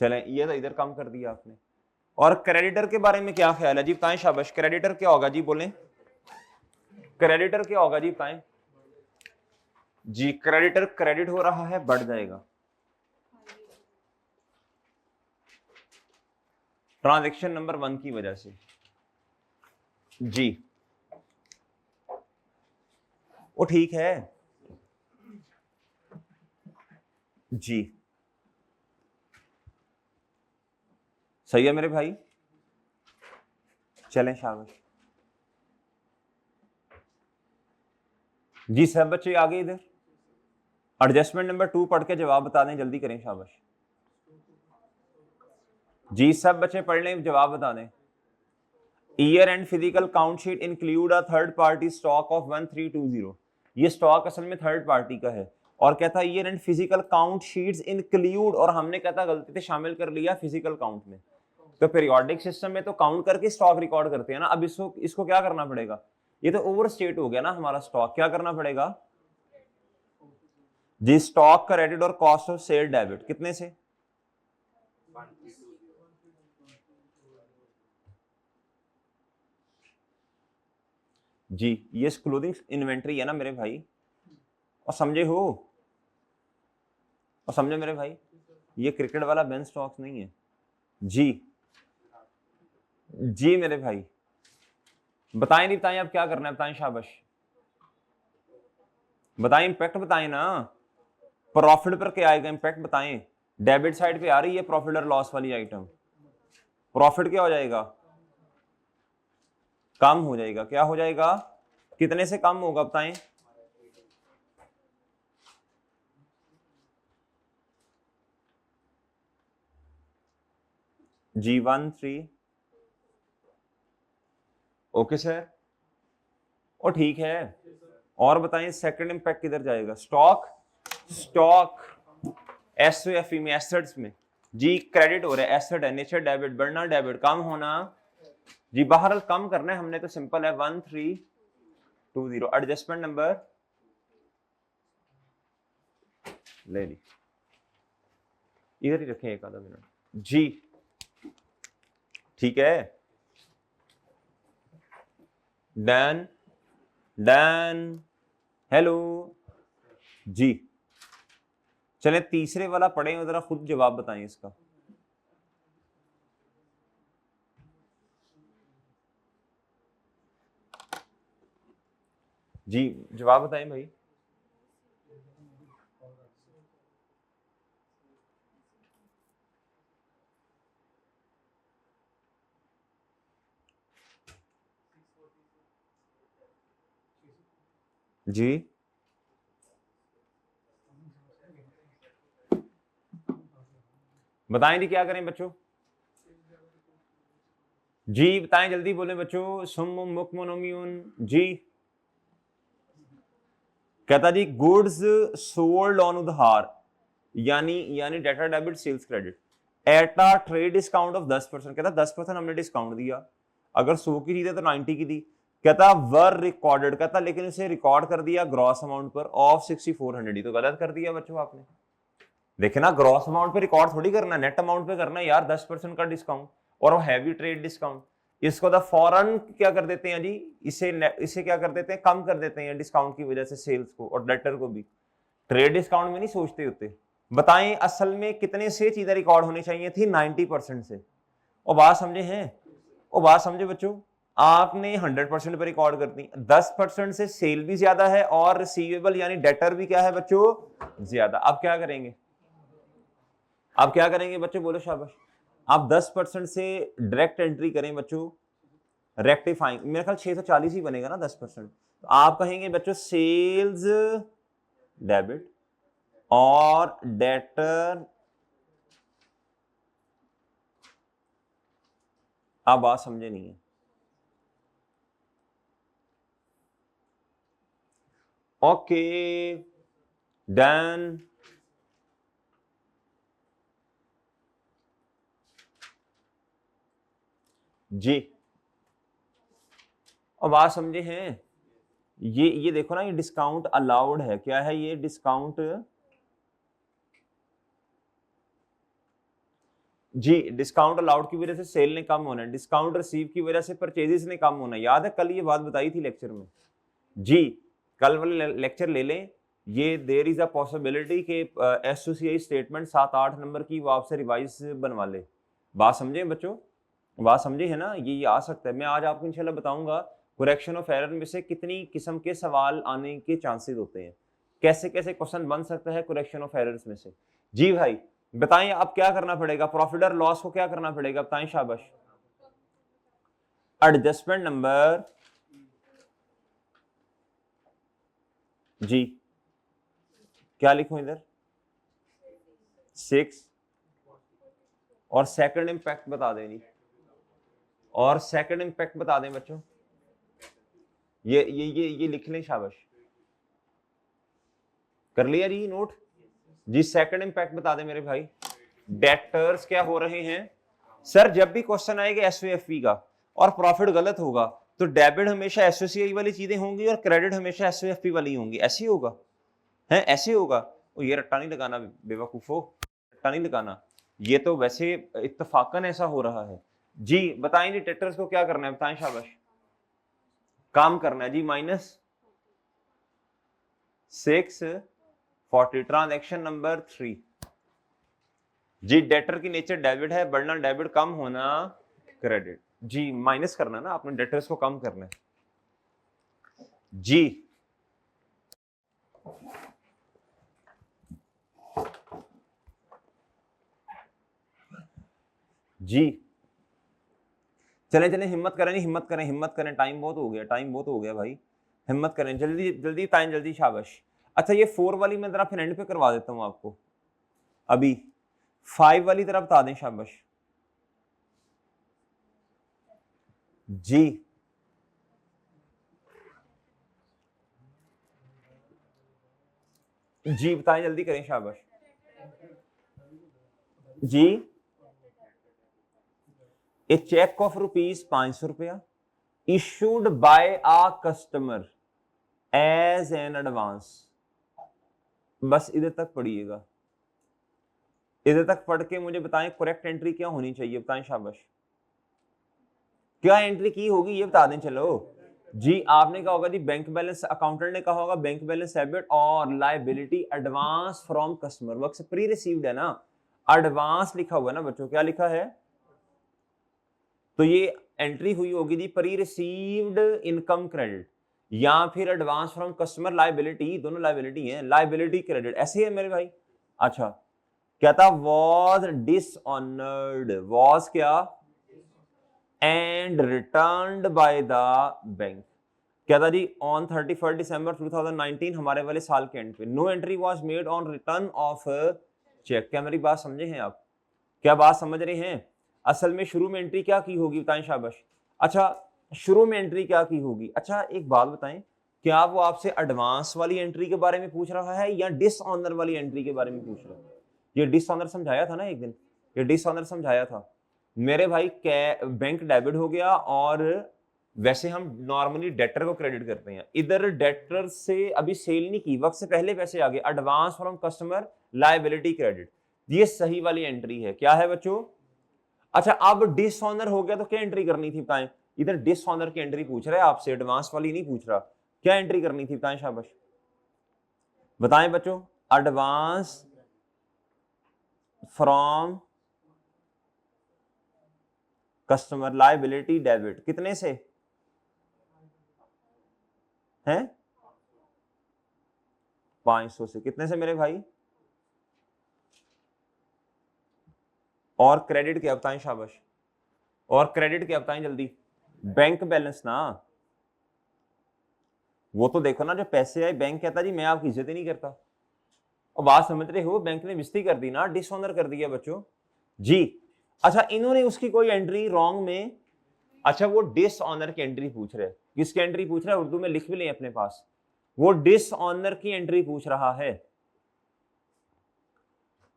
चलें ये तो इधर कम कर दिया आपने। और क्रेडिटर के बारे में क्या ख्याल है जी, बताएं शाबाश। क्रेडिटर क्या होगा जी, बोलें क्रेडिटर क्या होगा जी, बताएं जी। क्रेडिटर क्रेडिट हो रहा है, बढ़ जाएगा ट्रांजैक्शन नंबर 1 की वजह से जी। वो ठीक है जी, सही है मेरे भाई। चलें शाबाश जी, सब बच्चे आगे इधर एडजस्टमेंट नंबर 2 पढ़ के जवाब बता दें, जल्दी करें शाबाश जी। सब बच्चे पढ़ लें, जवाब बता दें। Year and physical count sheet include a third party stock of 1320। ये स्टॉक असल में थर्ड पार्टी का है। और कहता है year and physical count sheets include, और हमने कहता गलती से शामिल कर लिया फिजिकल काउंट में। तो पीरियोडिक सिस्टम में तो काउंट करके स्टॉक रिकॉर्ड करते हैं ना। अब इसको क्या करना पड़ेगा, ये तो ओवर स्टेट हो गया ना हमारा स्टॉक, क्या करना पड़ेगा जी, स्टॉक क्रेडिट और कॉस्ट ऑफ सेल डेबिट कितने से, जी ये क्लोथिंग इन्वेंट्री है ना मेरे भाई, और समझे हो, और समझे मेरे भाई, ये क्रिकेट वाला बेन स्टॉक्स नहीं है जी, जी मेरे भाई। बताएं नहीं बताएं, अब क्या करना है बताएं, शाबाश बताएं, इंपैक्ट बताएं ना, प्रॉफिट पर क्या आएगा इंपैक्ट बताएं, डेबिट साइड पे आ रही है प्रॉफिट और लॉस वाली आइटम, प्रॉफिट क्या हो जाएगा, कम हो जाएगा, क्या हो जाएगा, कितने से कम होगा बताएं, G13, ओके सर, और ठीक है, और बताएं सेकंड इंपैक्ट किधर जाएगा, स्टॉक, स्टॉक एसओएफई में, एसेट्स में, जी क्रेडिट हो रहा है, एसेट है, नेचर डेबिट, बढ़ना डेबिट, कम होना जी, बहरहाल कम करना है हमने तो सिंपल है 1320, एडजस्टमेंट नंबर ले ली, इधर ही रखें एक आधा मिनट जी, ठीक है, डन डन, हेलो जी, चले तीसरे वाला पढ़ें, जरा खुद जवाब बताएं इसका, जी जवाब बताएं भाई, जी बताएं जी, क्या करें बच्चों, जी बताएं जल्दी बोले बच्चों, सुम मुक मोनोम्यून जी, कहता जी गुड्स सोल्ड ऑन उधार, यानी डेटा debit sales credit at a trade discount of 10%, कहता 10% हमने डिस्काउंट दिया, अगर 100 की थी तो 90 की दी, कहता वर रिकॉर्डेड, कहता लेकिन इसे रिकॉर्ड कर दिया ग्रॉस अमाउंट पर ऑफ 6400, तो गलत कर दिया बच्चों आपने, देखे ना ग्रॉस अमाउंट पे रिकॉर्ड थोड़ी करना, नेट अमाउंट पे करना यार, 10% का डिस्काउंट, और वो हैवी ट्रेड डिस्काउंट, इसको तो फौरन क्या कर देते हैं जी, इसे क्या कर देते हैं, कम कर देते हैं डिस्काउंट की वजह से सेल्स को और डेटर को भी, ट्रेड डिस्काउंट में नहीं सोचते होते। बताएं असल में कितने से चीजें रिकॉर्ड होनी चाहिए थी, 90% से, और बात समझे हैं, और बात समझे बच्चों, आपने 100% पे रिकॉर्ड कर दी, 10% से सेल भी ज्यादा है और रिसीवेबल यानी डेटर भी क्या है बच्चों ज्यादा, अब क्या करेंगे, आप क्या करेंगे बच्चों बोलो शाबाश, आप 10% से डायरेक्ट एंट्री करें बच्चों, रेक्टिफाइंग मेरे ख्याल 640 ही बनेगा ना 10%, तो आप कहेंगे बच्चों सेल्स डेबिट और डेटर, आप बात समझे नहीं है, ओके डन, जी और बात समझे हैं, ये देखो ना, ये डिस्काउंट अलाउड है, क्या है ये डिस्काउंट, जी डिस्काउंट अलाउड की वजह से सेल ने कम होना है, डिस्काउंट रिसीव की वजह से परचेजेस ने कम होना है, याद है कल ये बात बताई थी लेक्चर में जी, कल वाले लेक्चर ले लें, ये देयर इज अ पॉसिबिलिटी के एसओसीआई स्टेटमेंट 7-8 नंबर की वो आपसे रिवाइज बनवा ले, बात समझे बच्चों, बात समझे है ना, ये आ सकता है, मैं आज आपको इंशाल्लाह बताऊंगा करेक्शन ऑफ एरर में से कितनी किस्म के सवाल आने के चांसेस होते हैं, कैसे कैसे क्वेश्चन बन सकता है करेक्शन ऑफ एरर्स में से, जी भाई बताएं अब क्या करना पड़ेगा, प्रॉफिट और लॉस को क्या करना पड़ेगा बताएं शाबाश, एडजस्टमेंट नंबर जी, क्या लिखूं इधर 6, और सेकंड इंपैक्ट बता दें, और सेकंड इंपैक्ट बता दें बच्चों, ये लिख लें शाबाश, कर लिया जी नोट जी, सेकंड इंपैक्ट बता दें मेरे भाई, डेटर्स क्या हो रहे हैं सर, जब भी क्वेश्चन आएगा एसओएफपी का और प्रॉफिट गलत होगा तो डेबिट हमेशा एसओसीआई वाली चीजें होंगी और क्रेडिट हमेशा एसओएफपी वाली होंगी, ऐसे ही होगा, है ऐसे होगा। ओ ये रट्टा नहीं लगाना बेवकूफो, रट्टा नहीं लगाना, ये तो वैसे इत्तफाकन ऐसा हो रहा है। जी बताएं जी, डेटर्स को क्या करना है, बताएं, शाबाश, काम करना है जी। -640, ट्रांजैक्शन नंबर 3 जी। डेटर की नेचर डेबिट है, बढ़ना डेबिट, कम होना क्रेडिट। जी माइनस करना ना आपने, डेटर्स को कम करना है जी। जी चले चले, हिम्मत करें, हिम्मत करें, हिम्मत करें, टाइम बहुत हो गया, टाइम बहुत हो गया भाई, हिम्मत करें, जल्दी जल्दी टाइम, जल्दी, शाबाश। अच्छा ये 4 वाली मैं जरा फिर एंड पे करवा देता हूं आपको, अभी 5 वाली तरफ बता दें, शाबाश जी। जी बताएं, जल्दी करें, शाबाश जी। A cheque of ₹500 issued by a customer as an advance. बस इधर तक पढ़िएगा, इधर तक पढ़ के मुझे बताएं करेक्ट एंट्री क्या होनी चाहिए, बताएं, शाबाश क्या एंट्री की होगी ये बता दें। चलो जी, आपने कहा होगा जी बैंक बैलेंस, अकाउंटेंट ने कहा होगा बैंक बैलेंस डेबिट और liability advance from customer, work से प्री रिसीव्ड है ना, एडवांस लिखा हुआ है ना बच्चों, क्या लिखा है, तो ये एंट्री हुई होगी जी प्री रिसीव्ड इनकम क्रेडिट या फिर एडवांस फ्रॉम कस्टमर लायबिलिटी, दोनों लायबिलिटी है, लायबिलिटी क्रेडिट, ऐसे है मेरे भाई। अच्छा क्या था, वॉज डिसऑनर्ड, वॉज क्या, and returned by the bank, क्या था जी, ऑन 31 दिसंबर 2019, हमारे वाले साल के एंड पे, no entry was made on return of cheque. क्या मेरी बात समझे हैं आप, क्या बात समझ रहे हैं। असल में शुरू में एंट्री क्या की होगी, बताएं, शाबाश। अच्छा शुरू में एंट्री क्या की होगी, अच्छा एक बात बताएं, क्या वो आपसे एडवांस वाली एंट्री के बारे में पूछ रहा है या डिसऑनर वाली एंट्री के बारे में पूछ रहा है। ये डिसऑनर समझाया था ना एक दिन, ये डिसऑनर समझाया था मेरे भाई। बैंक डेबिट हो गया और वैसे हम नॉर्मली डेटर को क्रेडिट करते हैं, इधर डेटर से अभी सेल नहीं की, वक्त से पहले पैसे आ गए, advance from customer liability credit, ये सही वाली एंट्री है, क्या है बच्चों। अच्छा अब डिसऑनर हो गया तो क्या एंट्री करनी थी, बताएं, इधर डिसऑनर की एंट्री पूछ रहा है आपसे, एडवांस वाली नहीं पूछ रहा, क्या एंट्री करनी थी, बताएं, शाबाश बताएं बच्चों। Advance from customer liability debit, कितने से हैं, 500 से, कितने से मेरे भाई, और क्रेडिट क्या बताएं, शाबाश, और क्रेडिट क्या बताएं जल्दी, बैंक बैलेंस ना, वो तो देखो ना, जो पैसे आए बैंक कहता जी मैं आपकी इज्जत ही नहीं करता, और बात समझ रहे हो, बैंक ने बेइज्जती कर दी ना, डिसऑनर कर दिया बच्चों जी। अच्छा इन्होंने उसकी कोई एंट्री रॉन्ग में, अच्छा वो डिसऑनर की एंट्री पूछ रहे हैं, किसकी एंट्री पूछ रहा है, उर्दू में लिख भी लें अपने पास, वो डिसऑनर की एंट्री पूछ रहा है।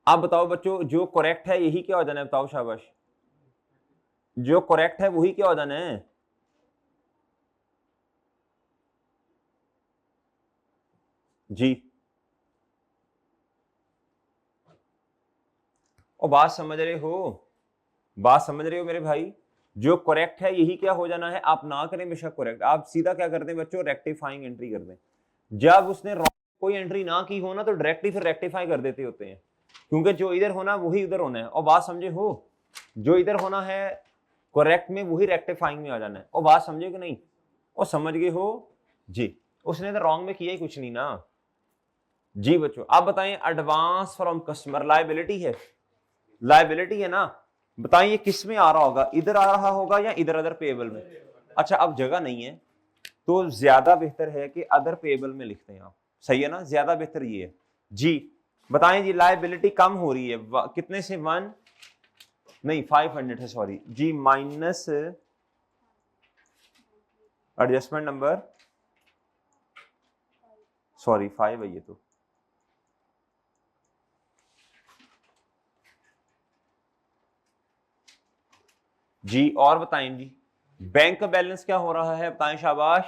आप बताओ बच्चों, जो करेक्ट है यही क्या हो जाना है, बताओ शाबाश, जो करेक्ट है वही क्या हो जाना है, जी। और बात समझ रहे हो, बात समझ रहे हो मेरे भाई, जो करेक्ट है यही क्या हो जाना है, आप ना करें बेशक करेक्ट, आप सीधा क्या करते हैं बच्चों, रेक्टिफाइंग एंट्री कर दें। जब उसने कोई एंट्री ना की हो ना तो डायरेक्टली फिर रेक्टिफाई कर देते होते हैं, क्योंकि जो इधर होना वही उधर होना है, और बात समझे हो, जो इधर होना है करेक्ट में वही रेक्टिफाइंग में आ जाना है, और बात समझे कि नहीं, और समझ गए हो जी। उसने तो रॉन्ग में किया ही कुछ नहीं ना जी बच्चों। आप बताएं, एडवांस फ्रॉम कस्टमर लायबिलिटी है, लायबिलिटी है ना, बताइए ये किस में आ रहा होगा, इधर आ रहा होगा या इधर अदर पेएबल में। अच्छा अब जगह नहीं है तो ज्यादा बेहतर है कि अदर पेएबल में लिखते हैं आप, सही है ना, ज्यादा बेहतर ये है जी। बताएं जी, लायबिलिटी कम हो रही है कितने से, 1 नहीं 500 है, सॉरी जी, माइनस एडजस्टमेंट नंबर, सॉरी 5 है ये तो, जी और बताएं जी, बैंक का बैलेंस क्या हो रहा है बताएं शाबाश,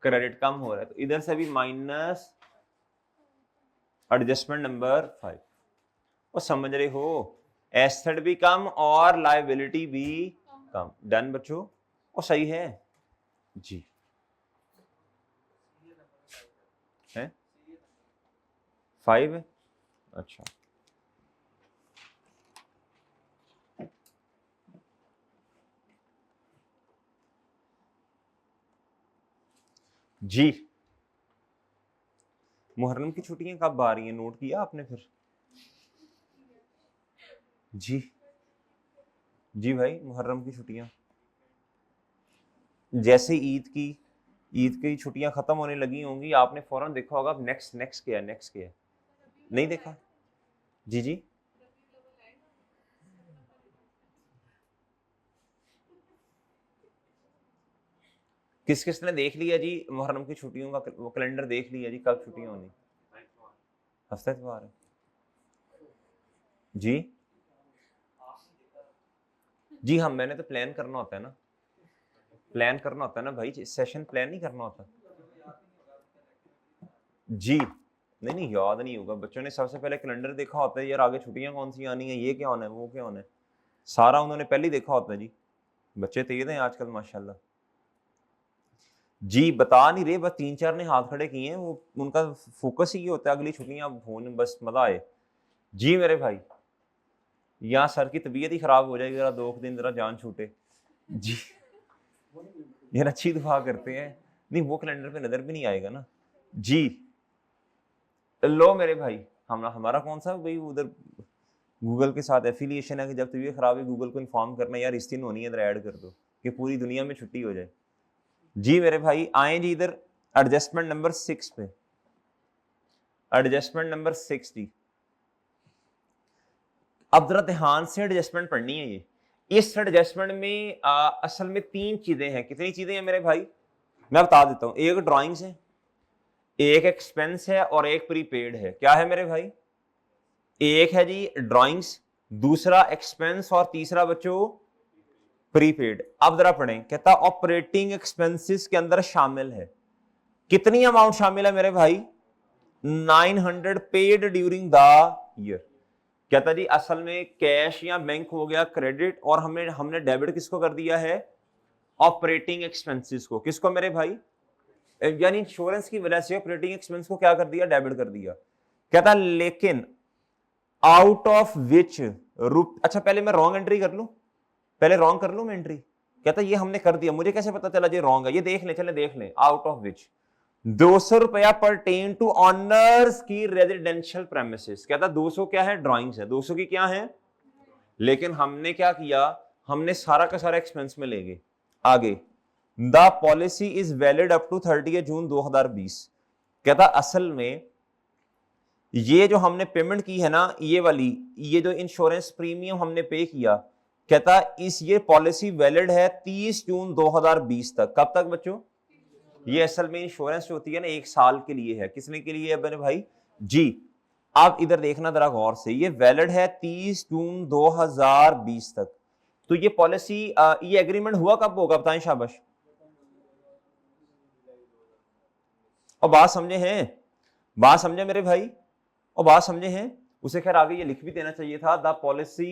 क्रेडिट कम हो रहा है, तो इधर से भी माइनस एडजस्टमेंट नंबर 5। और समझ रहे हो, एसेट भी कम और लायबिलिटी भी कम। डन बच्चों, और सही है जी है 5 है। अच्छा जी, मुहर्रम की छुट्टियां कब आ रही हैं, नोट किया आपने फिर? जी जी भाई, मुहर्रम की छुट्टियां जैसे ईद की छुट्टियां खत्म होने लगी होंगी, आपने फौरन देखा होगा नेक्स्ट नेक्स्ट क्या है, नेक्स्ट क्या है, नहीं देखा? जी जी किस किस ने देख लिया जी मुहर्रम की छुट्टियों का वो कैलेंडर देख लिया जी, कब छुट्टियां होनी? हफ्ते इतवार है जी जी। हाँ, मैंने तो प्लान करना होता है ना, प्लान करना होता है ना भाई, सेशन प्लान नहीं करना होता जी। नहीं नहीं, याद नहीं होगा, बच्चों ने सबसे पहले कैलेंडर देखा होता है, यार आगे छुट्टियां कौन सी आनी है, ये क्या होना है, वो क्या होना है, सारा उन्होंने पहले ही देखा होता है जी। बच्चे तेज हैं आजकल माशाल्लाह जी। बता नहीं रहे, बस 3-4 ने हाथ खड़े किए हैं, वो उनका फोकस ही ये होता है अगली छुट्टियां होने, बस मजा आए जी मेरे भाई। यहाँ सर की तबीयत ही खराब हो जाएगी, जरा 2 दिन जरा जान छूटे जी। यार अच्छी दुआ करते हैं, नहीं वो कैलेंडर पे नजर भी नहीं आएगा ना जी। लो मेरे भाई, हमारा कौन सा भाई उधर गूगल के साथ एफिलिएशन है कि जब तबीयत खराब है गूगल को इन्फॉर्म करना, यार इस दिन होनी है, इधर ऐड कर दो कि पूरी दुनिया में छुट्टी हो जाए जी मेरे भाई। आए जी इधर एडजस्टमेंट नंबर 6 पे, एडजस्टमेंट नंबर 6 जी। अब जरा ध्यान से एडजस्टमेंट पढ़नी है ये। इस एडजस्टमेंट में असल में 3 चीजें हैं। कितनी चीजें हैं मेरे भाई, मैं बता देता हूं। एक ड्राइंग्स है, एक एक्सपेंस है और एक प्रीपेड है। क्या है मेरे भाई? एक है जी ड्राइंग्स, दूसरा एक्सपेंस और तीसरा बच्चों प्रीपेड। अब जरा पढ़ें, कहता ऑपरेटिंग एक्सपेंसेस के अंदर शामिल है, कितनी अमाउंट शामिल है मेरे भाई? 900 पेड ड्यूरिंग द ईयर। कहता जी असल में कैश या बैंक हो गया क्रेडिट, और हमने हमने डेबिट किसको कर दिया है? ऑपरेटिंग एक्सपेंसेस को। किसको मेरे भाई? यानी इंश्योरेंस की वजह से ऑपरेटिंग एक्सपेंस को क्या कर दिया? डेबिट कर दिया। कहता लेकिन आउट ऑफ विच रूप, अच्छा पहले मैं रॉन्ग एंट्री कर लूं, पहले रॉन्ग कर लूं मैं एंट्री। कहता ये हमने कर दिया, मुझे कैसे पता चला ये रॉन्ग है? ये देख ले, चले देख ले। आउट ऑफ विच 200 रुपया परटेन टू ऑनर्स की रेजिडेंशियल प्रेमिसेस। कहता 200 क्या है? ड्राइंग्स है, 200 की क्या है? लेकिन हमने क्या किया? हमने सारा का सारा एक्सपेंस में ले गए। आगे the policy is valid up to 30 June 2020। कहता असल में ये जो हमने पेमेंट की है ना, ये वाली, ये जो इंश्योरेंस प्रीमियम हमने पे किया, कहता इस ये पॉलिसी वैलिड है 30 जून 2020 तक। कब तक बच्चों? ये असल में इंश्योरेंस जो होती है ना 1 साल के लिए है। किसने के लिए है मेरे भाई? जी। आप इधर देखना जरा गौर से, ये वैलिड है 30 जून 2020 तक। तो ये पॉलिसी, ये एग्रीमेंट हुआ कब होगा बताएं शाबाश? और बात समझे हैं? बात समझे मेरे भाई? और बात समझे हैं? उसे खैर आगे ये लिख भी देना चाहिए था, द पॉलिसी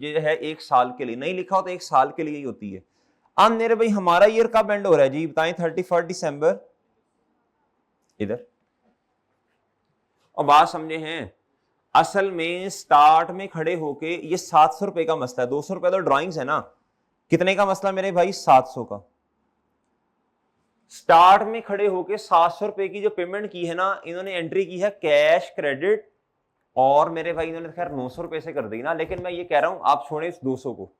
ये है 1 साल के लिए। नहीं लिखा हो तो 1 साल के लिए ही होती है। अब मेरे भाई हमारा ईयर कब एंड हो रहा है जी बताएं? 31 दिसंबर। इधर और बात समझे हैं? असल में स्टार्ट में खड़े होके ये 700 रुपए का मसला है। 200 रुपए तो ड्राइंग्स है ना, कितने का मसला मेरे भाई? 700 का। स्टार्ट में खड़े होके 700 रुपए की जो पेमेंट की है ना, इन्होंने एंट्री की है कैश क्रेडिट, और मेरे भाई इन्होंने खैर 900 रुपए से कर दी ना, लेकिन मैं ये कह रहा हूं आप छोड़े इस 200 को।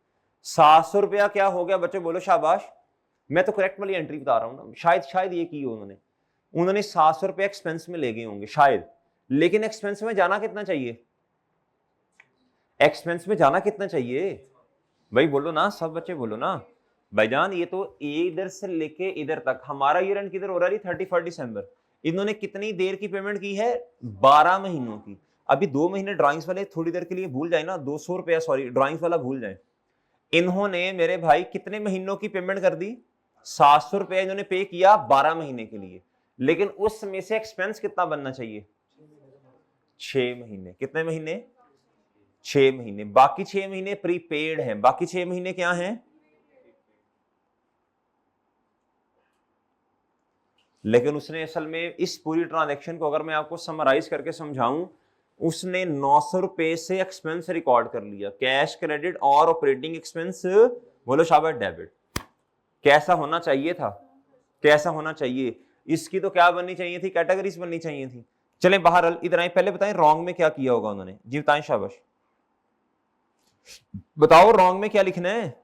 700 रुपया क्या हो गया बच्चों? बोलो शाबाश। मैं तो करेक्ट वाली एंट्री बता रहा हूं ना, शायद शायद ये की उन्होंने, उन्होंने 700 रुपया एक्सपेंस में ले गए होंगे शायद। लेकिन एक्सपेंस में जाना कितना चाहिए? एक्सपेंस में जाना कितना चाहिए भाई? बोलो ना, सब बच्चे बोलो ना भाईजान। ये तो इधर से लेके इधर तक हमारा ईयर एंड किधर हो रहा है? 31 दिसंबर। इन्होंने कितनी देर की पेमेंट की है? 12 महीनों की। अभी 2 महीने ड्राइंग्स वाले थोड़ी देर के लिए भूल जाए ना, 200 रुपया सॉरी ड्राइंग्स वाला भूल जाए, इन्होंने मेरे भाई कितने महीनों की पेमेंट कर दी? 700 रुपए इन्होंने पे किया 12 महीने के लिए, लेकिन उस समय से एक्सपेंस कितना बनना चाहिए? 6 महीने। कितने महीने? 6 महीने। बाकी 6 महीने प्रीपेड हैं, बाकी 6 महीने क्या हैं? लेकिन उसने असल में इस पूरी ट्रांजैक्शन को अगर मैं आपको समराइज करके समझाऊं, उसने 900 रुपए से एक्सपेंस रिकॉर्ड कर लिया, कैश क्रेडिट और ऑपरेटिंग एक्सपेंस, बोलो शाबाश, डेबिट। कैसा होना चाहिए था? कैसा होना चाहिए? इसकी तो क्या बननी चाहिए थी? कैटेगरीज बननी चाहिए थी। चले बाहर इधर आए, पहले बताएं रॉन्ग में क्या किया होगा उन्होंने, जी बताएं, शाबाश बताओ रॉन्ग में क्या लिखना है?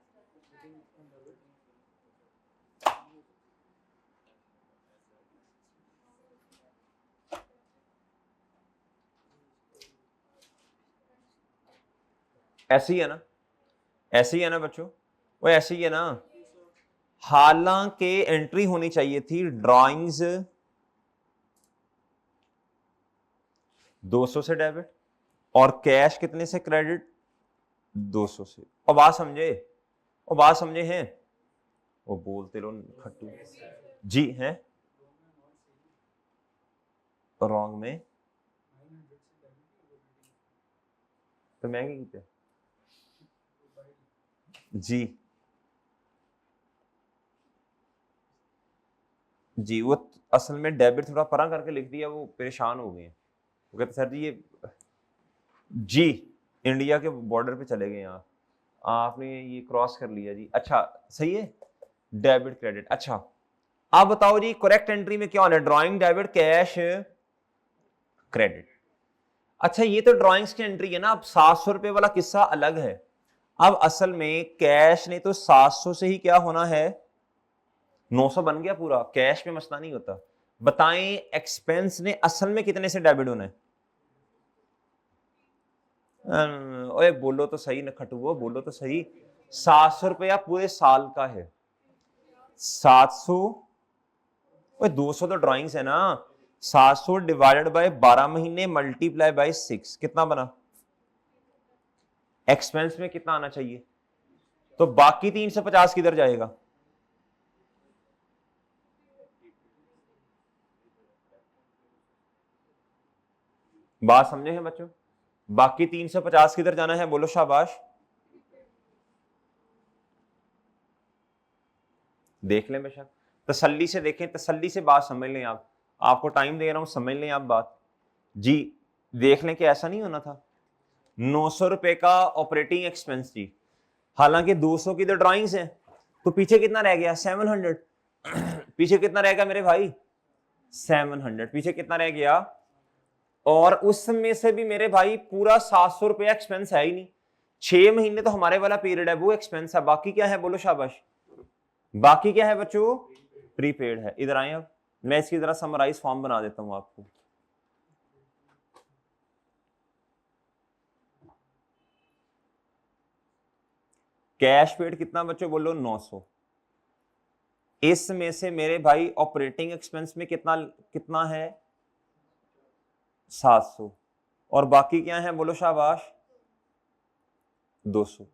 ऐसे ही है ना? ऐसे ही है ना बच्चों? वो ऐसे ही है ना? हालांकि एंट्री होनी चाहिए थी ड्राइंग्स 200 से डेबिट और कैश कितने से क्रेडिट? 200 से। और बात समझे? और बात समझे हैं? वो बोलते लो खट्टू जी हैं। तो रॉन्ग में तो महंगे कितने? जी जी, वो असल में डेबिट थोड़ा परा करके लिख दिया, वो परेशान हो गए हैं। वो कहते सर जी ये जी इंडिया के बॉर्डर पे चले गए यहाँ, आपने ये क्रॉस कर लिया जी। अच्छा सही है, डेबिट क्रेडिट। अच्छा आप बताओ जी करेक्ट एंट्री में क्या होना है? Drawing debit cash credit. अच्छा ये तो ड्राइंग्स की एंट्री है ना, अब 700 रुपए वाला किस्सा अलग है। अब असल में कैश ने तो 700 से ही क्या होना है? 900 बन गया पूरा, कैश में मसला नहीं होता। बताएं एक्सपेंस ने असल में कितने से डेबिट होना है? ओए बोलो तो सही ना खटुओ, बोलो तो सही। 700 रुपया पूरे साल का है। 700, ओए 200 तो ड्राइंग्स है ना। 700 डिवाइडेड बाय 12 महीने मल्टीप्लाई बाय 6 कितना बना? एक्सपेंस में कितना आना चाहिए? तो बाकी 350 किधर जाएगा? बात समझे हैं बच्चों? बाकी 350 किधर जाना है? बोलो शाबाश। देख लें बेशक, तसल्ली से देखें, तसल्ली से बात समझ लें। आप, आपको टाइम दे रहा हूं, समझ लें आप बात। जी देख लें कि ऐसा नहीं होना था। 900 रुपए का ऑपरेटिंग एक्सपेंस जी, हालांकि 200 की तो ड्राइंग्स है, तो पीछे कितना रह गया? 700। पीछे कितना रह गया मेरे भाई? 700। पीछे कितना रह गया? और उसमें से भी मेरे भाई पूरा 700 रुपया एक्सपेंस है ही नहीं। 6 महीने तो हमारे वाला पीरियड है, वो एक्सपेंस है। बाकी क्या है? बोलो शाबाश। बाकी क्या है बच्चों? प्रीपेड है। इधर आए, अब मैं इसकी जरा समराइज फॉर्म बना देता हूं आपको। कैश पेड कितना बच्चों? बोलो 900। इसमें से मेरे भाई ऑपरेटिंग एक्सपेंस में कितना कितना है? 700। और बाकी क्या है? बोलो शाबाश। 200।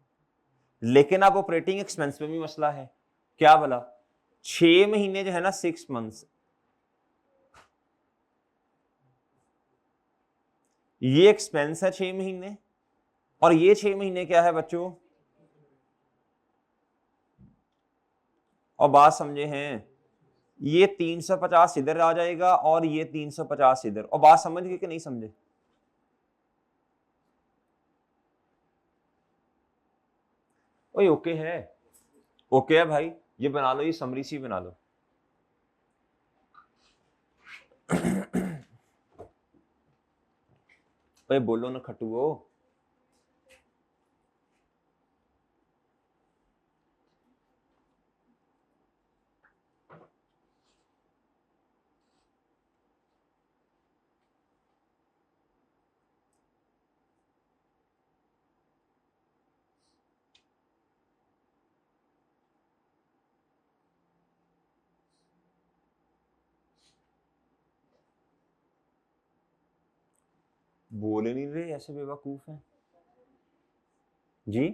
लेकिन अब ऑपरेटिंग एक्सपेंस में भी मसला है। क्या बोला? 6 महीने जो है ना, 6 मंथ्स, ये एक्सपेंस है 6 महीने, और ये 6 महीने क्या है बच्चों? और बात समझे हैं? ये 350 इधर आ जाएगा और ये 350 इधर। और बात समझ गए कि नहीं समझे? ओए ओके है? ओके है भाई, ये बना लो, ये समरी सी बना लो। ओए बोलो ना खटुओ। बोले नहीं रहे, ऐसे बेवकूफ हैं जी।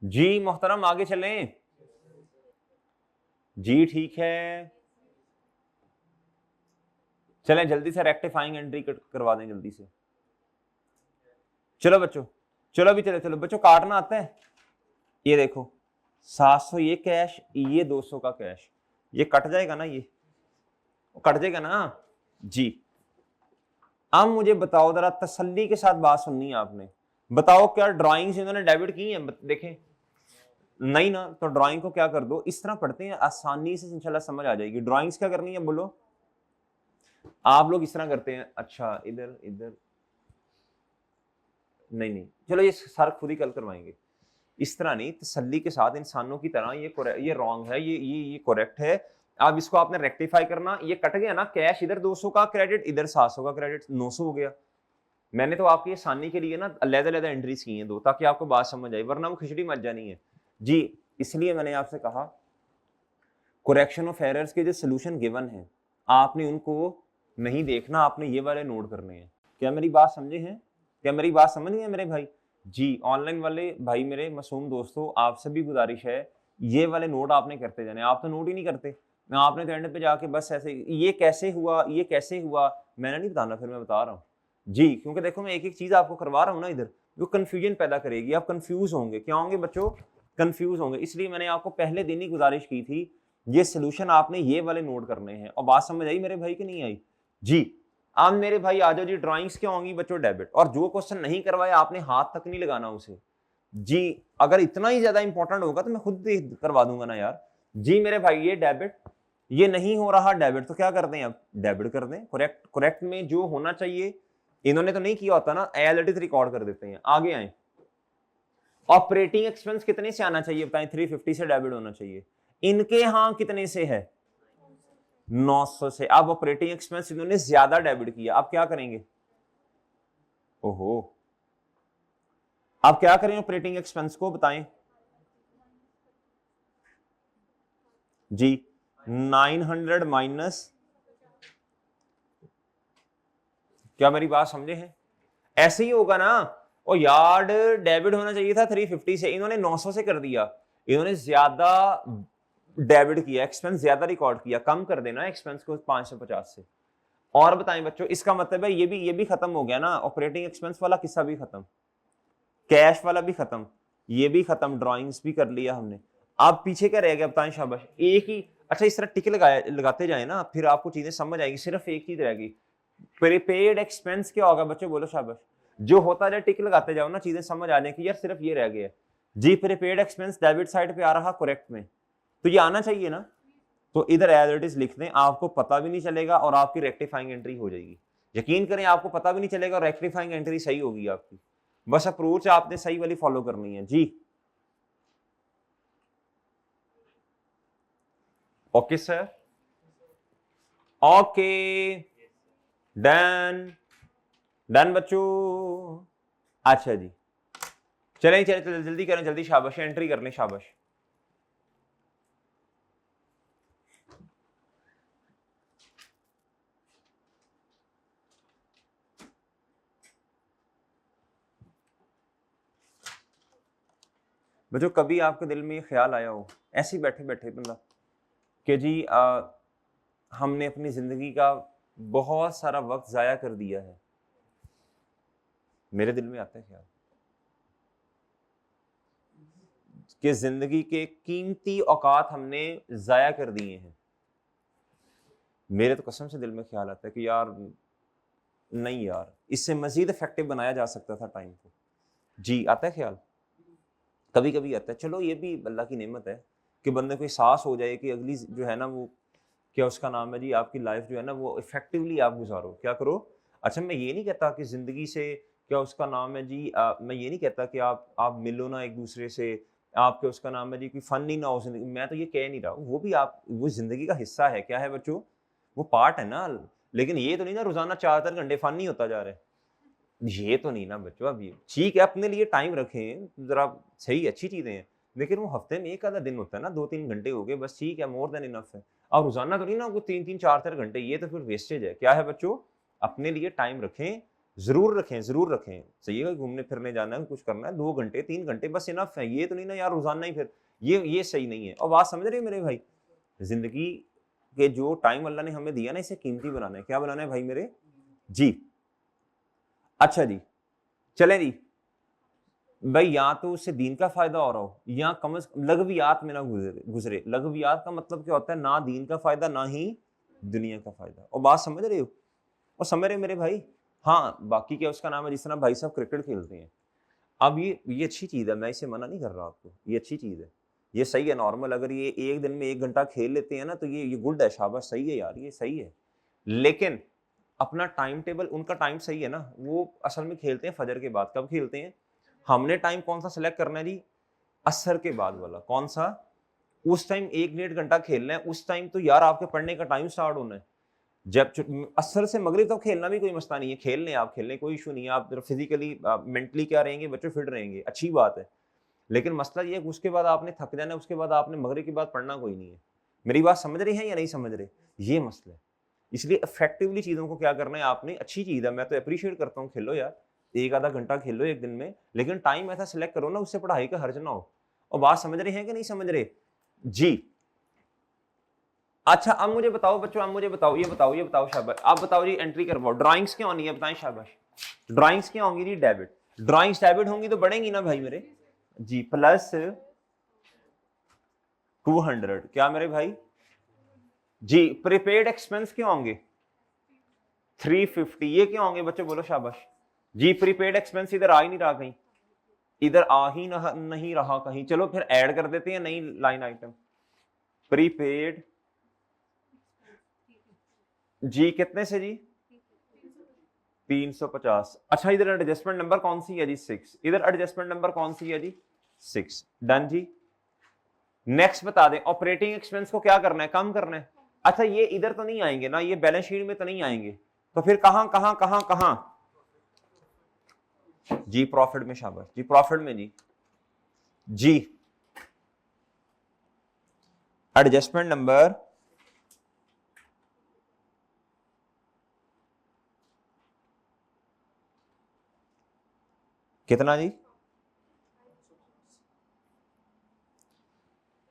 जी मोहतरम आगे चलें। जी ठीक है, चलें जल्दी से रेक्टिफाइंग एंट्री करवा दें जल्दी से। चलो बच्चों, चलो अभी चलो, चलो बच्चों काटना आता है। ये देखो 700 ये कैश, ये 200 का कैश, ये कट जाएगा ना, ये कट जाएगा ना जी। अब मुझे बताओ जरा, तसल्ली के साथ बात सुननी है आपने, बताओ क्या ड्राइंग्स इन्होंने डेबिट की हैं? देखें नहीं ना, तो ड्राइंग को क्या कर दो, इस तरह पढ़ते हैं आसानी से इंशाल्लाह समझ आ जाएगी। ड्राइंग्स क्या करनी है बोलो, आप लोग इस तरह करते हैं, अच्छा इधर इधर, नहीं नहीं चलो ये सर खुद ही कल करवाएंगे, इस तरह नहीं, तसल्ली के साथ इंसानों की तरह, ये रॉन्ग है, ये करेक्ट है। अब इसको आपने रेक्टिफाई करना, ये कट गया ना कैश, इधर 200 का क्रेडिट, इधर 700 का क्रेडिट, 900 हो गया। मैंने तो आपकी आसानी के लिए ना अलग-अलग एंट्रीज की हैं दो, ताकि आपको बात समझ आए, वरना वो खिचड़ी मच जानी है जी। इसलिए मैंने आपसे कहा करेक्शन ऑफ एरर्स के जो सोल्यूशन गिवन है, आपने उनको नहीं देखना, आपने ये वाले नोट करने हैं। क्या मेरी बात समझे हैं? क्या मेरी बात समझ गए मेरे भाई जी? ऑनलाइन वाले भाई मेरे मासूम दोस्तों, आपसे भी गुजारिश है, ये वाले नोट आपने करते जाने। आप तो नोट ही नहीं करते, आपने तो एंड पे जाके बस ऐसे ये कैसे हुआ, ये कैसे हुआ, मैंने नहीं बताना, फिर मैं बता रहा हूँ जी, क्योंकि देखो मैं एक एक चीज आपको करवा रहा हूँ ना इधर, जो कंफ्यूजन पैदा करेगी, आप कंफ्यूज होंगे। क्या होंगे बच्चों? कंफ्यूज होंगे। इसलिए मैंने आपको पहले दिन ही गुजारिश की थी, ये सोल्यूशन आपने ये वाले नोट करने हैं। और बात समझ आई मेरे भाई की नहीं आई जी? अब मेरे भाई आ जाओ जी, ड्राइंग्स क्या होंगी बच्चों? डेबिट। और जो क्वेश्चन नहीं करवाया आपने हाथ तक नहीं लगाना उसे जी। अगर इतना ही ज्यादा इंपॉर्टेंट होगा तो मैं खुद करवा दूंगा ना यार जी। मेरे भाई ये डेबिट, ये नहीं हो रहा डेबिट, तो क्या करते हैं? अब डेबिट कर दें। करेक्ट, करेक्ट में जो होना चाहिए इन्होंने तो नहीं किया होता ना, एज इट इज रिकॉर्ड कर देते हैं। आगे आए, ऑपरेटिंग एक्सपेंस कितने से आना चाहिए बताएं? 350 से डेबिट होना चाहिए। इनके यहां कितने से है? 900 से। अब ऑपरेटिंग एक्सपेंस इन्होंने ज्यादा डेबिट किया, अब क्या करेंगे? ओहो, अब क्या करें ऑपरेटिंग एक्सपेंस को बताएं जी? 900 माइनस, क्या मेरी बात समझे हैं? ऐसे ही होगा ना। और यार डेबिट होना चाहिए था 350 से, इन्होंने 900 से कर दिया। इन्होंने ज्यादा डेबिट किया, एक्सपेंस ज्यादा रिकॉर्ड किया। कम कर देना एक्सपेंस को 550 से। और बताएं बच्चों, इसका मतलब है ये भी खत्म हो गया ना, ऑपरेटिंग एक्सपेंस वाला किस्सा भी खत्म, कैश वाला भी खत्म, ये भी खत्म, ड्राइंग्स भी कर लिया हमने। अब पीछे क्या रह गया बताएं? शाबाश, एक ही। अच्छा इस तरह टिक लगाते जाए ना, फिर आपको चीजें समझ आएगी। सिर्फ एक चीज रहेगी, प्रीपेड एक्सपेंस क्या होगा बच्चों? बोलो शाबाश। जो होता जाए टिक लगाते जाओ ना, चीजें समझ आ जाएंगी। यार सिर्फ ये रह गया जी, प्रीपेड एक्सपेंस डेबिट साइड पे आ रहा करेक्ट में, तो ये आना चाहिए ना। तो इधर एज इट इज लिख दें, आपको पता भी नहीं चलेगा और आपकी रेक्टिफाइंग एंट्री हो जाएगी। यकीन करें, आपको पता भी नहीं चलेगा और रेक्टिफाइंग एंट्री सही होगी आपकी। बस अप्रोच आपने सही वाली फॉलो करनी है जी। Okay sir, okay, done, done बच्चों। अच्छा जी, चलें चलें जल्दी करें, जल्दी, शाबाश, एंट्री कर लें, शाबाश। बच्चों कभी आपके दिल में ये ख्याल आया हो ऐसे ही बैठे बैठे मतलब कि जी हमने अपनी जिंदगी का बहुत सारा वक्त जाया कर दिया है? मेरे दिल में आता है ख्याल कि जिंदगी के कीमती औकात हमने जाया कर दिए हैं। मेरे तो कसम से दिल में ख्याल आता है कि यार नहीं यार, इससे मजीद इफेक्टिव बनाया जा सकता था टाइम को जी। आता है ख्याल, कभी कभी आता है। चलो ये भी अल्लाह की नेमत है कि बंदे को एहसास हो जाए कि अगली जो है ना वो, क्या उसका नाम है जी, आपकी लाइफ जो है ना वो इफेक्टिवली आप गुजारो, क्या करो। अच्छा मैं ये नहीं कहता कि जिंदगी से, क्या उसका नाम है जी, मैं ये नहीं कहता कि आप मिलो ना एक दूसरे से, आपके उसका नाम है जी कोई फन नहीं ना हो जिंदगी, मैं तो ये कह नहीं रहा हूँ। वो भी आप, वो जिंदगी का हिस्सा है, क्या है बच्चों, वो पार्ट है ना। लेकिन ये तो नहीं ना रोजाना 4-4 घंटे फन नहीं होता जा रहा है, ये तो नहीं ना बच्चों। अब ये ठीक है, अपने लिए टाइम रखें जरा, सही अच्छी चीजें हैं, लेकिन वो हफ्ते में एक आधा दिन होता है ना, 2-3 घंटे हो गए बस, ठीक है, मोर देन इनफ है। और रोजाना तो नहीं ना, 3-3 4-4 घंटे, ये तो फिर वेस्टेज है। क्या है बच्चों, अपने लिए टाइम रखें, जरूर रखें, जरूर रखें। सही है, घूमने फिरने जाना है, कुछ करना है, 2 घंटे 3 घंटे बस इनफ है। ये तो नहीं ना यार रोजाना ही फिर, ये सही नहीं है। और बात समझ रहे हैं मेरे भाई, जिंदगी के जो टाइम अल्लाह ने हमें दिया ना, इसे कीमती बनाना है। क्या बनाना है भाई मेरे जी? अच्छा जी, चलें जी भाई, या तो उससे दीन का फायदा हो रहा हो, या कम लघवियात में ना गुजरे। लघवियात का मतलब क्या होता है? ना दीन का फायदा ना ही दुनिया का फायदा। और बात समझ रहे हो? और समझ रहे मेरे भाई? हाँ, बाकी क्या उसका नाम है, जिस तरह भाई साहब क्रिकेट खेलते हैं। अब ये अच्छी चीज है, मैं इसे मना नहीं कर रहा आपको, ये अच्छी चीज है, ये सही है, नॉर्मल। अगर ये एक दिन में 1 घंटा खेल लेते हैं ना, तो ये गुड है, शाबाश, सही है यार, ये सही है। लेकिन अपना टाइम टेबल, उनका टाइम सही है ना, वो असल में खेलते हैं फजर के बाद। कब खेलते हैं? हमने टाइम कौन सा सिलेक्ट करना है जी? असर के बाद वाला। कौन सा? उस टाइम 1 1.5 घंटा खेलना है, उस टाइम तो यार आपके पढ़ने का टाइम स्टार्ट होना है। जब असर से मगरिब तक खेलना भी कोई मसला नहीं है, खेल लें आप, खेल लें, कोई इशू नहीं है। आप फिजिकली मेंटली क्या रहेंगे बच्चों? फिट रहेंगे, अच्छी बात है। लेकिन मसला ये है कि उसके बाद आपने थक जाना है, उसके बाद आपने मगरिब के बाद पढ़ना कोई नहीं है। मेरी बात समझ रहे हैं या नहीं समझ रहे? ये मसला है। इसलिए इफेक्टिवली चीजों को क्या करना है आपने, अच्छी चीज है, मैं तो अप्रिशिएट करता हूँ, खेलो यार, 1 आधा घंटा खेलो एक दिन में, लेकिन टाइम ऐसा सिलेक्ट करो ना, उससे पढ़ाई का हर्ज ना हो। और बात समझ रहे हैं कि नहीं समझ रहे जी? अच्छा, अब मुझे बताओ बच्चों, अब मुझे बताओ, ये बताओ शाबाश, आप बताओ जी, एंट्री करवाओ। ड्राइंग्स क्या होनी है बताएं, शाबाश। ड्राइंग्स क्या होंगी जी? डेबिट। ड्राइंग्स डेबिट होंगी तो बढ़ेंगी ना भाई मेरे जी। प्लस 200, क्या मेरे भाई जी? प्रीपेड एक्सपेंस क्या होंगे? 350। ये क्या होंगे बच्चों? बोलो शाबाश जी। प्रीपेड एक्सपेंस इधर आ ही नहीं रहा कहीं, इधर आ ही नहीं रहा कहीं। चलो फिर ऐड कर देते हैं नई लाइन आइटम, प्रीपेड जी। कितने से जी? 350। अच्छा, इधर एडजस्टमेंट नंबर कौन सी है जी? 6। इधर एडजस्टमेंट नंबर कौन सी है जी? 6। डन जी। नेक्स्ट बता दें, ऑपरेटिंग एक्सपेंस को क्या करना है? कम करना है। अच्छा, ये इधर तो नहीं आएंगे ना, ये बैलेंस शीट में तो नहीं आएंगे, तो फिर कहां कहां कहां कहां जी? प्रॉफिट में, शाबाश जी, प्रॉफिट में जी। जी, एडजस्टमेंट नंबर कितना जी?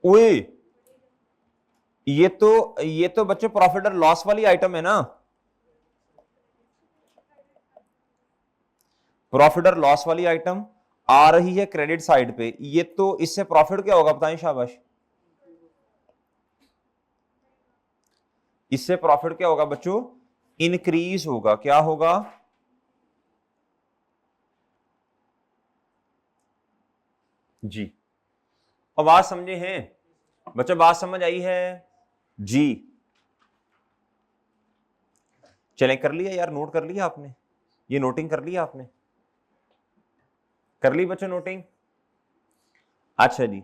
ओए, ये तो बच्चों प्रॉफिट और लॉस वाली आइटम है ना, प्रॉफिट और लॉस वाली आइटम आ रही है क्रेडिट साइड पे। ये तो इससे प्रॉफिट क्या होगा बताएं शाबाश? इससे प्रॉफिट क्या होगा बच्चों? इंक्रीज होगा। क्या होगा जी? और बात समझे हैं बच्चों? बात समझ आई है जी? चलें, कर लिया यार, नोट कर लिया आपने? ये नोटिंग कर लिया आपने? कर ली बच्चों नोटिंग? अच्छा जी,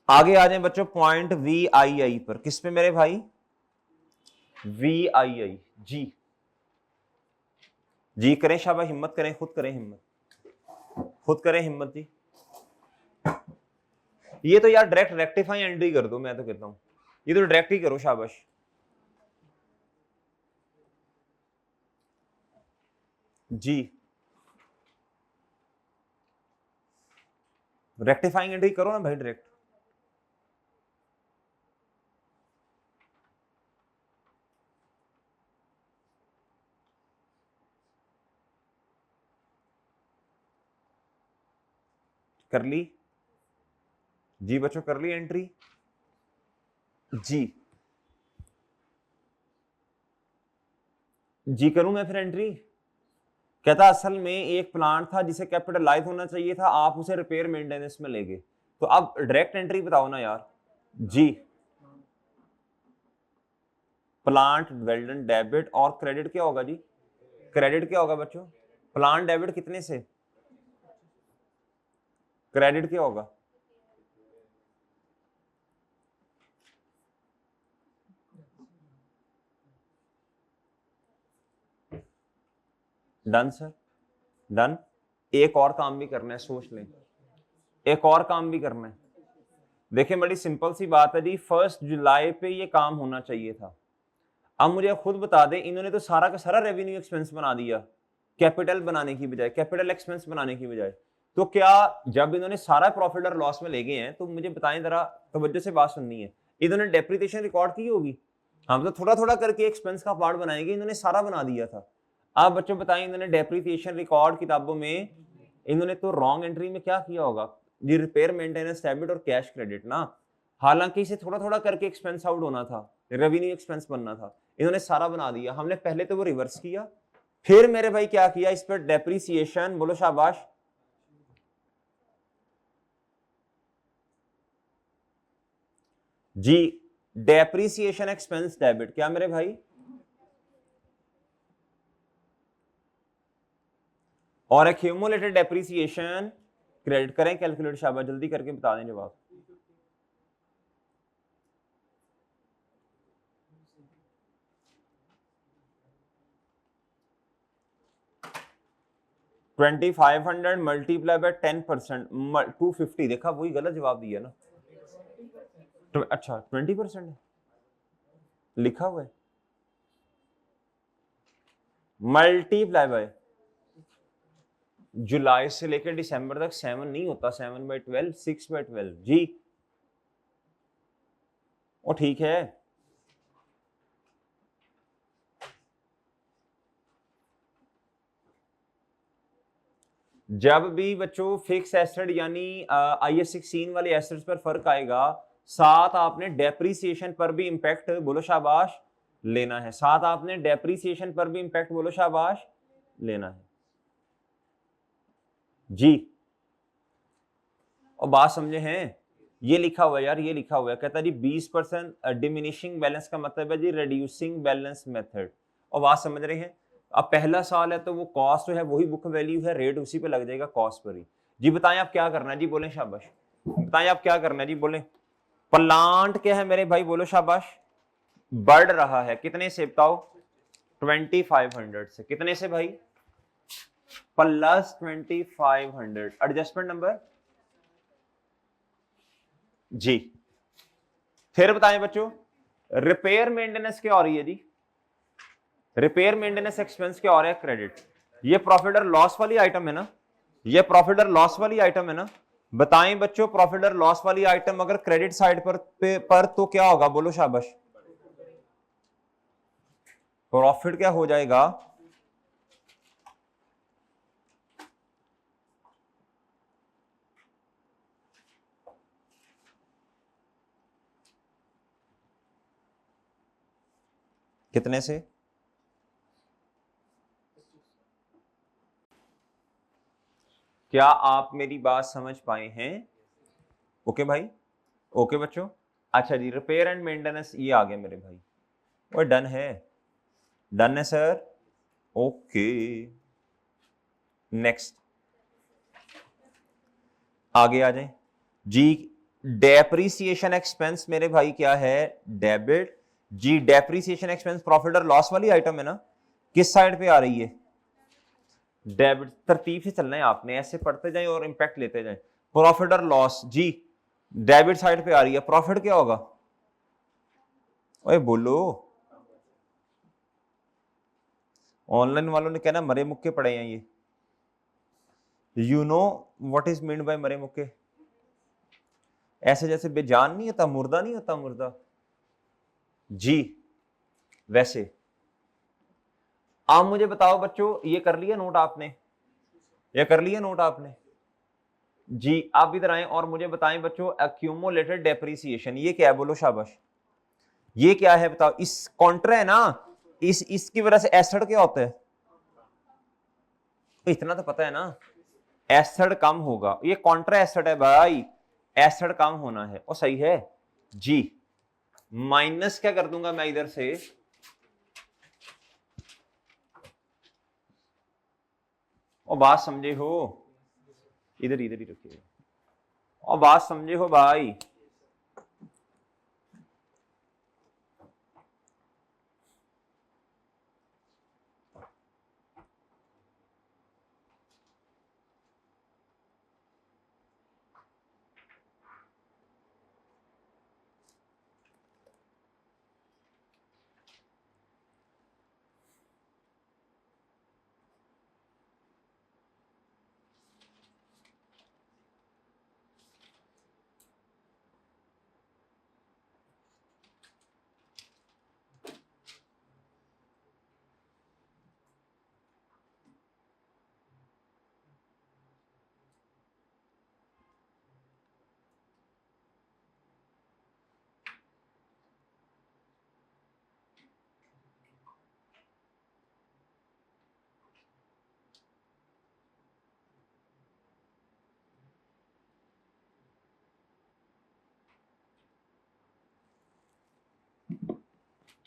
आगे आ जाए बच्चों पॉइंट वी आई आई पर। किस पे मेरे भाई? वी आई आई जी। जी करें शाबाश, हिम्मत करें, खुद करें हिम्मत, खुद करें हिम्मत जी। ये तो यार डायरेक्ट रेक्टिफाई एंट्री कर दो, मैं तो कहता हूं ये तो डायरेक्ट ही करो, शाबाश जी। रेक्टिफाइंग एंट्री करो ना भाई, डायरेक्ट कर ली जी बच्चों, कर ली एंट्री जी। जी करूं मैं फिर एंट्री? कहता असल में एक प्लांट था जिसे कैपिटलाइज होना चाहिए था, आप उसे रिपेयर मेंटेनेंस में ले गए, तो अब डायरेक्ट एंट्री बताओ ना यार जी। प्लांट वेल्डन डेबिट और क्रेडिट क्या होगा जी? क्रेडिट क्या होगा बच्चों? प्लांट डेबिट कितने से? क्रेडिट क्या होगा? Done sir, done. एक और काम भी करना है, सोच लें, एक और काम भी करना है। देखिए बड़ी सिंपल सी बात है जी, 1 जुलाई पे ये काम होना चाहिए था। अब मुझे खुद बता दें, इन्होंने तो सारा का सारा रेवेन्यू एक्सपेंस बना दिया कैपिटल बनाने की बजाय, कैपिटल एक्सपेंस बनाने की बजाय। तो क्या जब इन्होंने सारा प्रॉफिट और लॉस में ले गए हैं, तो मुझे बताएं जरा, तवज्जो से बात सुननी है, इन्होंने डेप्रिसिएशन रिकॉर्ड की होगी? हम तो थोड़ा थोड़ा करके एक्सपेंस का पार्ट बनाएंगे, इन्होंने सारा बना दिया था। आप बच्चों बताएं, इन्होंने डेप्रिसिएशन रिकॉर्ड किताबों में इन्होंने तो रॉन्ग एंट्री में क्या किया होगा? ये रिपेयर मेंटेनेंस डेबिट और कैश क्रेडिट ना, हालांकि इसे थोड़ा थोड़ा करके एक्सपेंस आउट होना था, रेवेन्यू एक्सपेंस बनना था, इन्होंने सारा बना दिया। हमने पहले तो वो रिवर्स किया, फिर मेरे भाई क्या किया, इस पर डेप्रिसिएशन, बोलो शाबाश, जी डेप्रिसिएशन एक्सपेंस डेबिट, क्या मेरे भाई, और एक्यूमुलेटेड डेप्रिसिएशन क्रेडिट। करें कैलकुलेट शाबाश, जल्दी करके बता दें जवाब। $2500 मल्टीप्लाई बाय 10%, 250। देखा, वही गलत जवाब दिया ना। तो अच्छा 20% है लिखा हुआ है, मल्टीप्लाई बाय जुलाई से लेकर दिसंबर तक 7 नहीं होता, 7/12, 6/12 जी। वो ठीक है, जब भी बच्चों फिक्स एसेट यानी IAS 16 वाले एसेट्स पर फर्क आएगा, साथ आपने डेप्रिसिएशन पर भी इंपैक्ट, बोलो शाबाश, लेना है। साथ आपने डेप्रिसिएशन पर भी इंपैक्ट, बोलो शाबाश, लेना है जी। और बात समझे हैं, ये लिखा हुआ है यार, ये लिखा हुआ है, कहता है जी 20% डिमिनिशिंग बैलेंस का मतलब है जी रिड्यूसिंग बैलेंस मेथड। और बात समझ रहे हैं, अब पहला साल है तो वो कॉस्ट जो है वही बुक वैल्यू है, रेट उसी पे लग जाएगा, कॉस्ट पर ही। जी बताएं आप क्या करना है, जी बोलें शाबाश, बताएं आप क्या करना है, जी बोलें। प्लांट क्या है मेरे भाई, बोलो शाबाश, बढ़ रहा है, कितने से बताओ, 2500 से, कितने से भाई, प्लस 2500, एडजस्टमेंट नंबर जी। फिर बताएं बच्चों, रिपेयर मेंटेनेंस क्या हो रही है जी, रिपेयर मेंटेनेंस एक्सपेंस क्या हो रहा है, क्रेडिट। ये प्रॉफिट और लॉस वाली आइटम है ना, ये प्रॉफिट और लॉस वाली आइटम है ना। बताएं बच्चों, प्रॉफिट और लॉस वाली आइटम अगर क्रेडिट साइड पर तो क्या होगा, बोलो शाबाश, प्रॉफिट क्या हो जाएगा, कितने से, क्या आप मेरी बात समझ पाए हैं? ओके भाई, ओके बच्चों। अच्छा जी, रिपेयर एंड मेंटेनेंस ये आ गया मेरे भाई, वो डन है, डन है सर, ओके। नेक्स्ट आगे आ जाए जी। डेप्रिसिएशन एक्सपेंस मेरे भाई क्या है, डेबिट जी। डेप्रिसिएशन एक्सपेंस प्रॉफिट और लॉस वाली आइटम है ना, किस साइड पे आ रही है, डेबिट। तरतीब से चलना है आपने, ऐसे पढ़ते जाएं और इंपैक्ट लेते जाएं। प्रॉफिट और लॉस जी डेबिट साइड पे आ रही है, प्रॉफिट क्या होगा, ओए बोलो, ऑनलाइन वालों ने कहना मरे मुक्के पड़े हैं ये, you know what is mean by मरे मुक्के, ऐसे जैसे बेजान नहीं होता, मुर्दा नहीं होता, मुर्दा जी, वैसे। आप मुझे बताओ बच्चों, ये कर लिया नोट आपने, ये कर लिया नोट आपने जी। आप इधर आए और मुझे बताएं बच्चों, एक्यूमुलेटेड डेप्रिसिएशन ये क्या है, बोलो शाबाश, ये क्या है बताओ। इस कॉन्ट्रा है ना, इसकी वजह से एसिड क्या होता है, तो इतना तो पता है ना, एसिड कम होगा, ये कॉन्ट्रा एसिड है भाई, एसिड कम होना है, और सही है जी। माइनस क्या कर दूंगा मैं इधर से, और बात समझे हो, इधर इधर ही रखिए, और बात समझे हो भाई,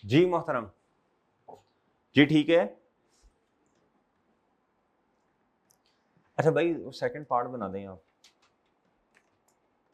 जी मोहतरम जी ठीक है। अच्छा भाई सेकंड पार्ट बना दें आप।